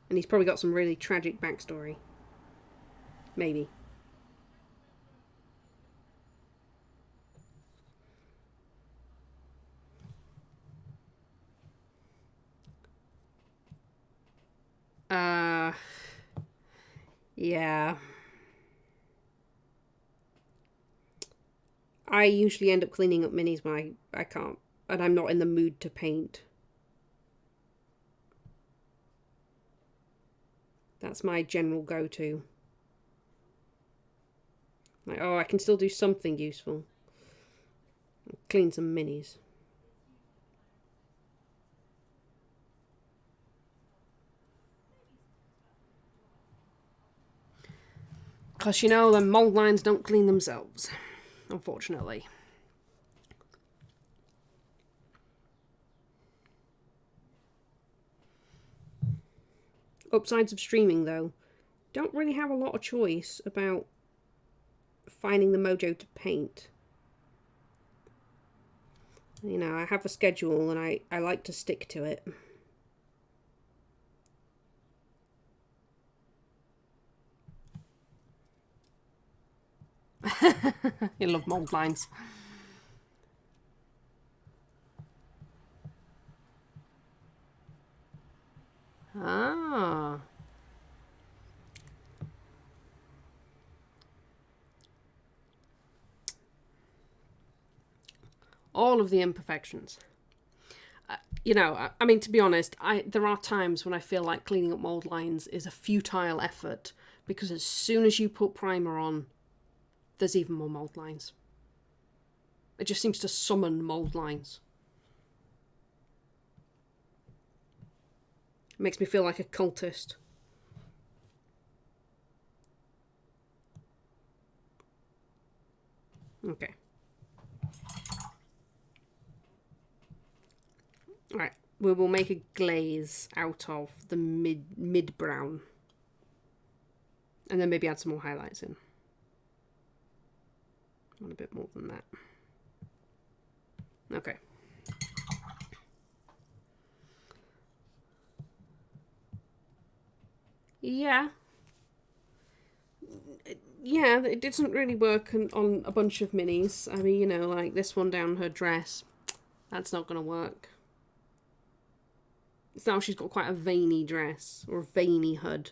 S1: And he's probably got some really tragic backstory. Maybe. Yeah. I usually end up cleaning up minis when I can't, and I'm not in the mood to paint. That's my general go-to. Like, oh, I can still do something useful. Clean some minis. Because, you know, the mold lines don't clean themselves, unfortunately. Upsides of streaming, though, don't really have a lot of choice about finding the mojo to paint. You know, I have a schedule and I like to stick to it. You love mold lines. Ah. All of the imperfections. You know, I mean, to be honest, there are times when I feel like cleaning up mold lines is a futile effort, because as soon as you put primer on, there's even more mold lines. It just seems to summon mold lines. It makes me feel like a cultist. Okay. Alright, we will make a glaze out of the mid brown. And then maybe add some more highlights in. Want a bit more than that. Okay. Yeah. Yeah, it doesn't really work on a bunch of minis. I mean, you know, like this one down her dress. That's not going to work. It's now she's got quite a veiny dress, or a veiny hood.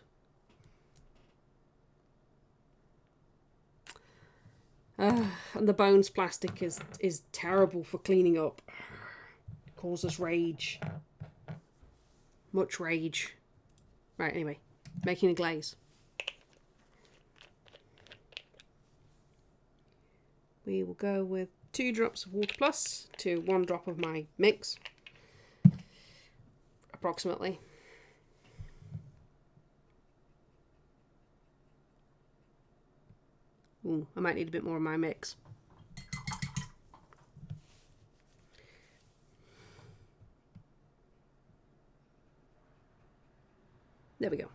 S1: And the bones plastic is terrible for cleaning up. It causes rage. Much rage. Right, anyway. Making a glaze. We will go with 2 drops of Water Plus to 1 drop of my mix. Approximately. Ooh, I might need a bit more of my mix. There we go.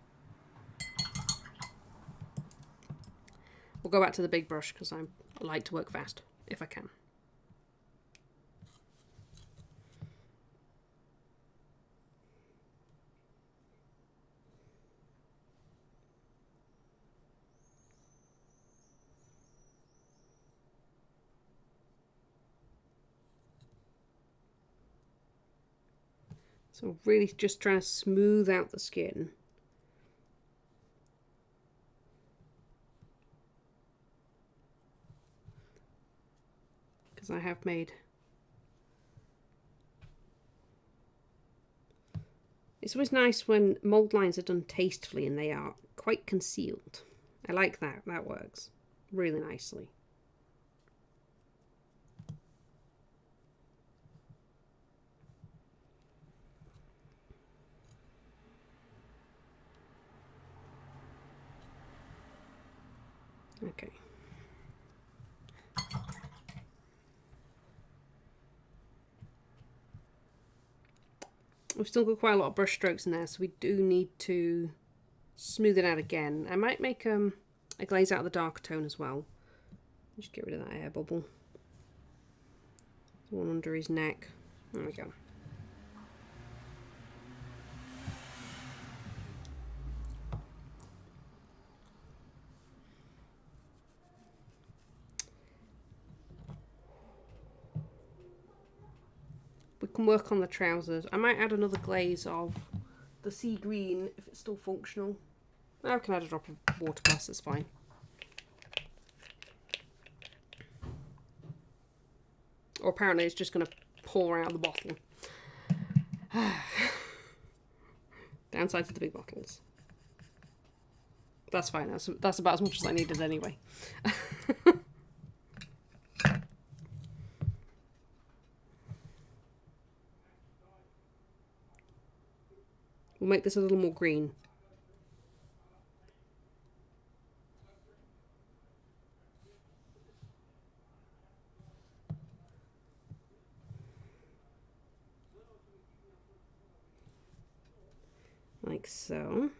S1: We'll go back to the big brush because I like to work fast, if I can. So really just trying to smooth out the skin. Because I have made... It's always nice when mold lines are done tastefully and they are quite concealed. I like that. That works really nicely. Okay. We've still got quite a lot of brush strokes in there, so we do need to smooth it out again. I might make a glaze out of the darker tone as well. Just get rid of that air bubble. The one under his neck. There we go. We can work on the trousers. I might add another glaze of the sea green if it's still functional. I can add a drop of Water Plus, it's fine. Or apparently it's just going to pour out of the bottle. Downside to the big bottles. That's fine, that's about as much as I needed anyway. We'll make this a little more green. Like so.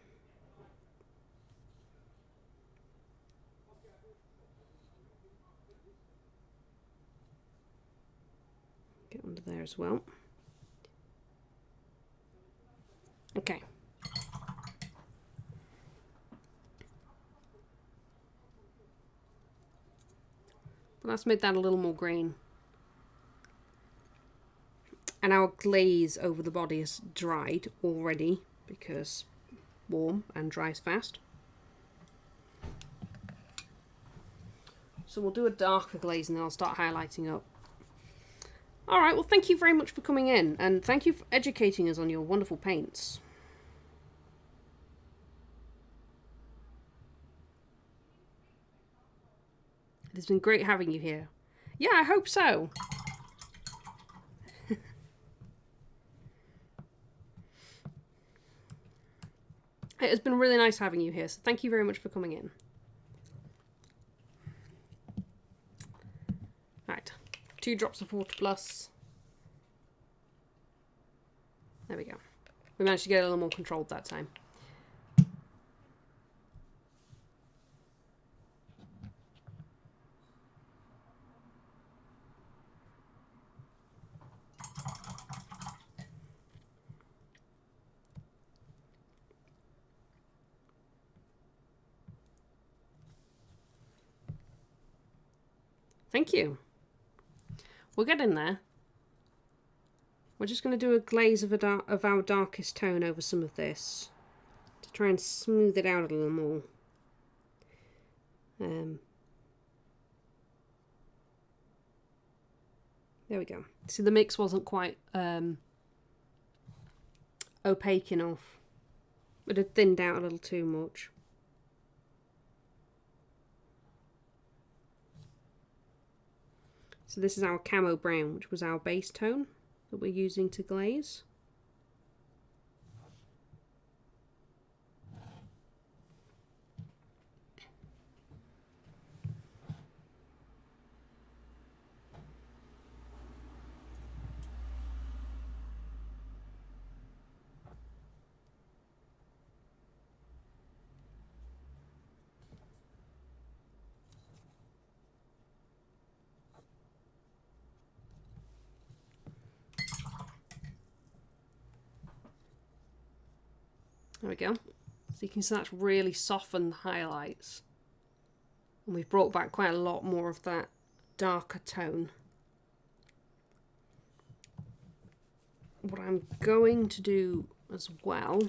S1: as well. Okay. Let's make that a little more green. And our glaze over the body is dried already because warm and dries fast. So we'll do a darker glaze and then I'll start highlighting up. Alright, well thank you very much for coming in and thank you for educating us on your wonderful paints. It has been great having you here. Yeah, I hope so. It has been really nice having you here, so thank you very much for coming in. Right, 2 drops of water plus. There we go. We managed to get a little more controlled that time. Thank you. We're getting there. We're just going to do a glaze of our darkest tone over some of this to try and smooth it out a little more. There we go. See, the mix wasn't quite opaque enough. It had thinned out a little too much. So this is our Camo Brown, which was our base tone that we're using to glaze. There we go. So you can see that's really softened the highlights. And we've brought back quite a lot more of that darker tone. What I'm going to do as well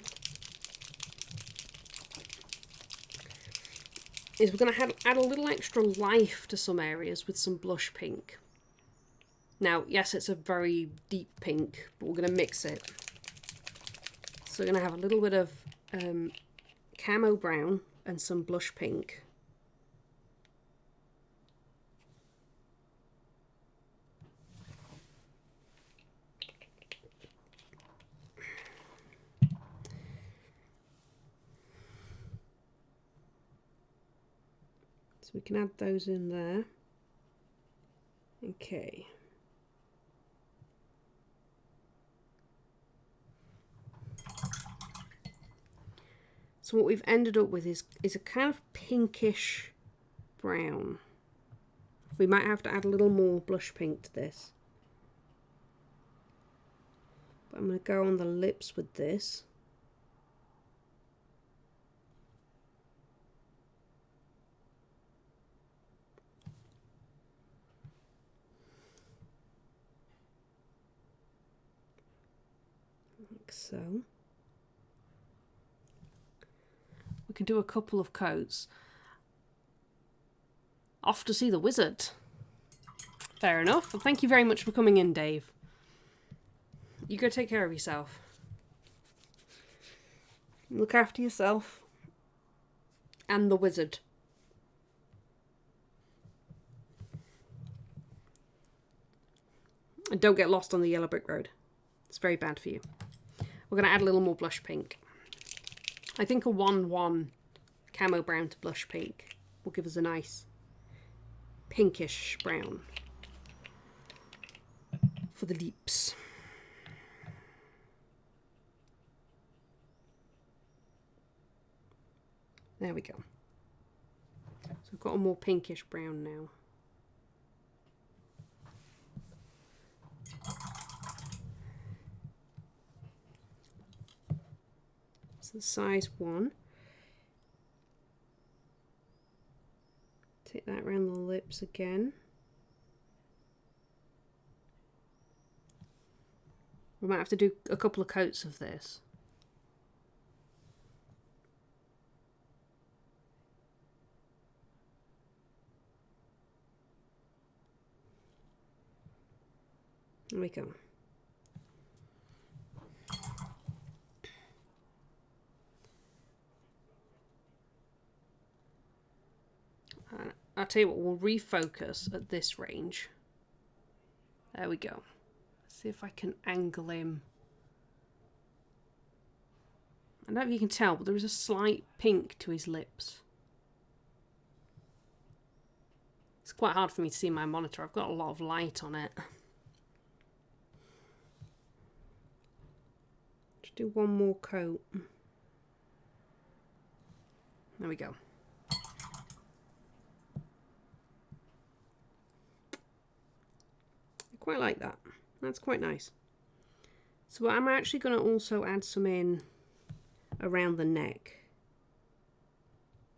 S1: is we're going to add a little extra life to some areas with some blush pink. Now, yes, it's a very deep pink, but we're going to mix it. So we're going to have a little bit of Camo Brown and some blush pink. So we can add those in there. Okay. So what we've ended up with is a kind of pinkish brown. We might have to add a little more blush pink to this. But I'm going to go on the lips with this. Like so. We can do a couple of coats. Off to see the wizard. Fair enough. Well, thank you very much for coming in, Dave. You go take care of yourself. Look after yourself. And the wizard. And don't get lost on the yellow brick road. It's very bad for you. We're going to add a little more blush pink. I think a 1-1 Camo Brown to blush pink will give us a nice pinkish brown for the lips. There we go. So I've got a more pinkish brown now. the size 1. Take that around the lips again. We might have to do a couple of coats of this. There we go. I'll tell you what, we'll refocus at this range. There we go. Let's see if I can angle him. I don't know if you can tell, but there is a slight pink to his lips. It's quite hard for me to see my monitor. I've got a lot of light on it. Just do one more coat. There we go. I quite like that. That's quite nice. So I'm actually going to also add some in around the neck.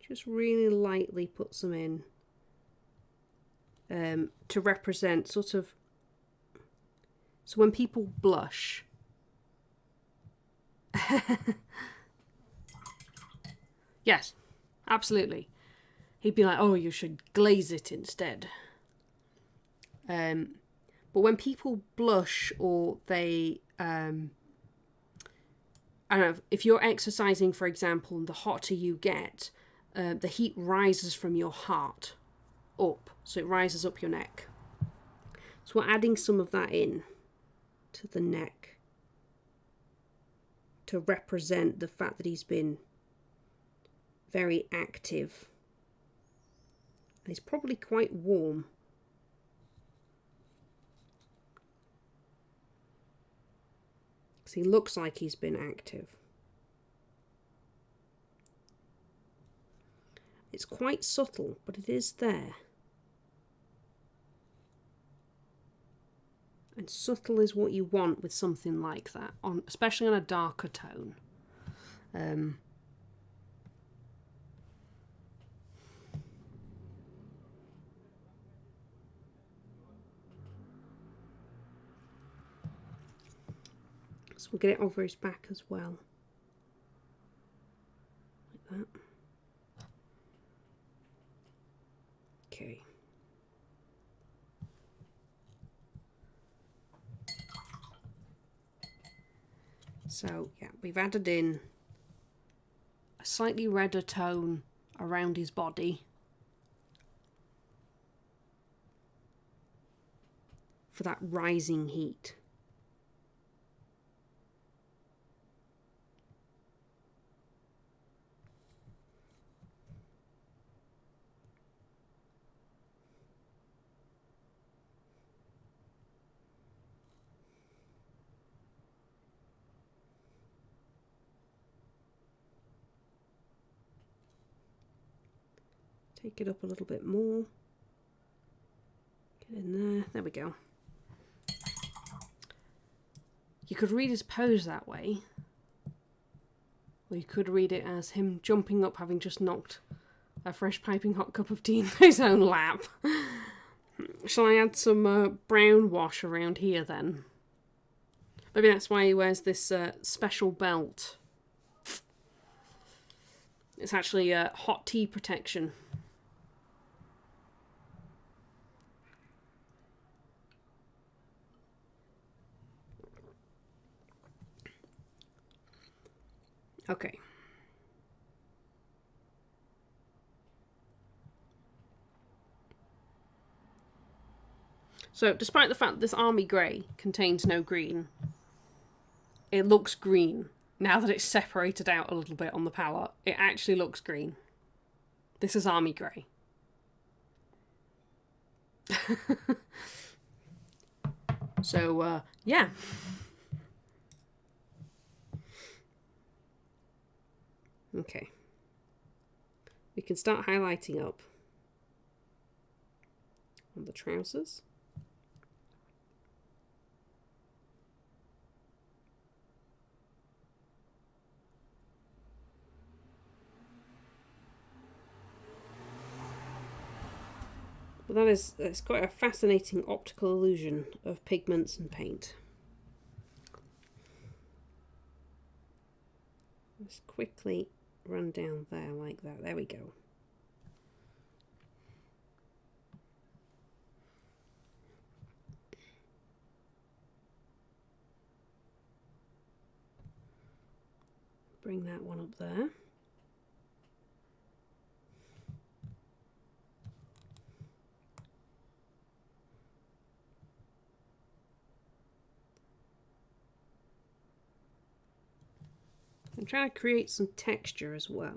S1: Just really lightly put some in to represent sort of, so when people blush, yes, absolutely, he'd be like, oh, you should glaze it instead. But when people blush, or they I don't know, if you're exercising, for example, and the hotter you get, the heat rises from your heart up, so it rises up your neck. So we're adding some of that in to the neck to represent the fact that he's been very active. And he's probably quite warm. Because he looks like he's been active. It's quite subtle, but it is there. And subtle is what you want with something like that, especially on a darker tone. So we'll get it over his back as well. Like that. Okay. So, yeah, we've added in a slightly redder tone around his body for that rising heat. Take it up a little bit more. Get in there. There we go. You could read his pose that way. Or you could read it as him jumping up, having just knocked a fresh piping hot cup of tea into his own lap. Shall I add some brown wash around here then? Maybe that's why he wears this special belt. It's actually hot tea protection. Okay. So, despite the fact that this army grey contains no green, it looks green. Now that it's separated out a little bit on the palette, it actually looks green. This is army grey. So, yeah. Okay. We can start highlighting up on the trousers. it's quite a fascinating optical illusion of pigments and paint. Just quickly run down there like that. There we go. Bring that one up there. I'm trying to create some texture as well.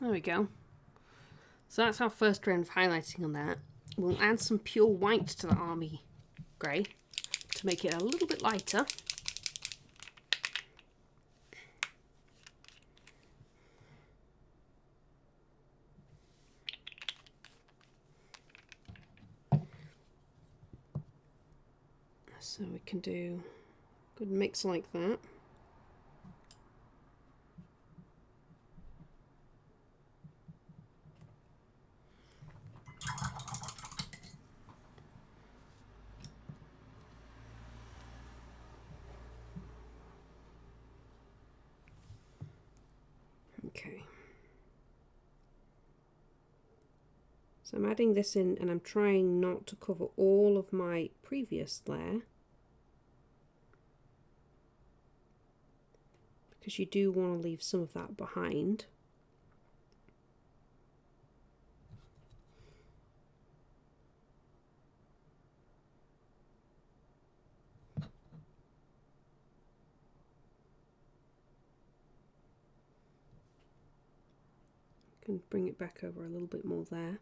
S1: There we go. So that's our first round of highlighting on that. We'll add some pure white to the army grey to make it a little bit lighter. So we can do a good mix like that. Okay. So I'm adding this in and I'm trying not to cover all of my previous layer, because you do want to leave some of that behind. Can bring it back over a little bit more there.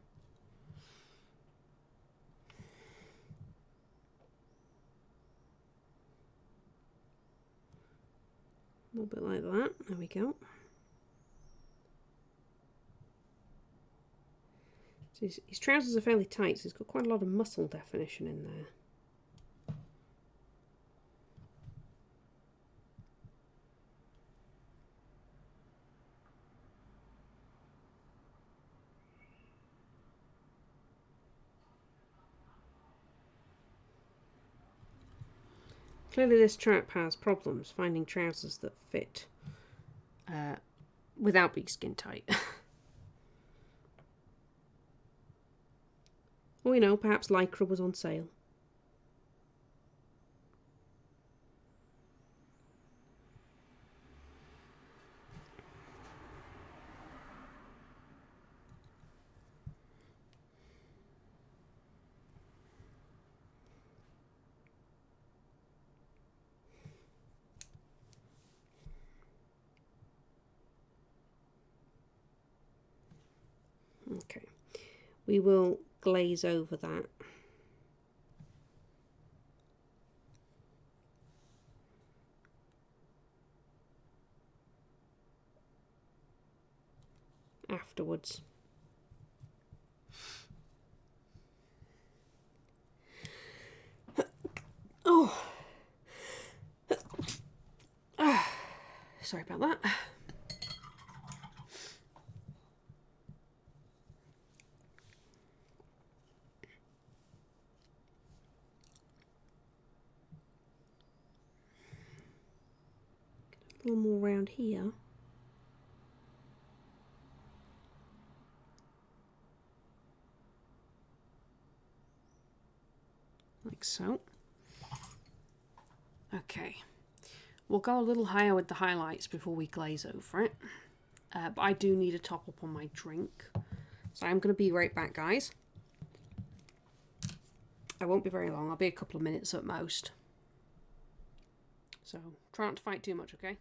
S1: A little bit like that. There we go. So his trousers are fairly tight, so he's got quite a lot of muscle definition in there. Clearly this chap has problems finding trousers that fit without being skin tight. Or, you know, perhaps Lycra was on sale. Okay, we will glaze over that. Afterwards. Oh, sorry about that. A little more around here. Like so. Okay, we'll go a little higher with the highlights before we glaze over it. But I do need a top up on my drink. So I'm going to be right back, guys. I won't be very long. I'll be a couple of minutes at most. So try not to fight too much, okay?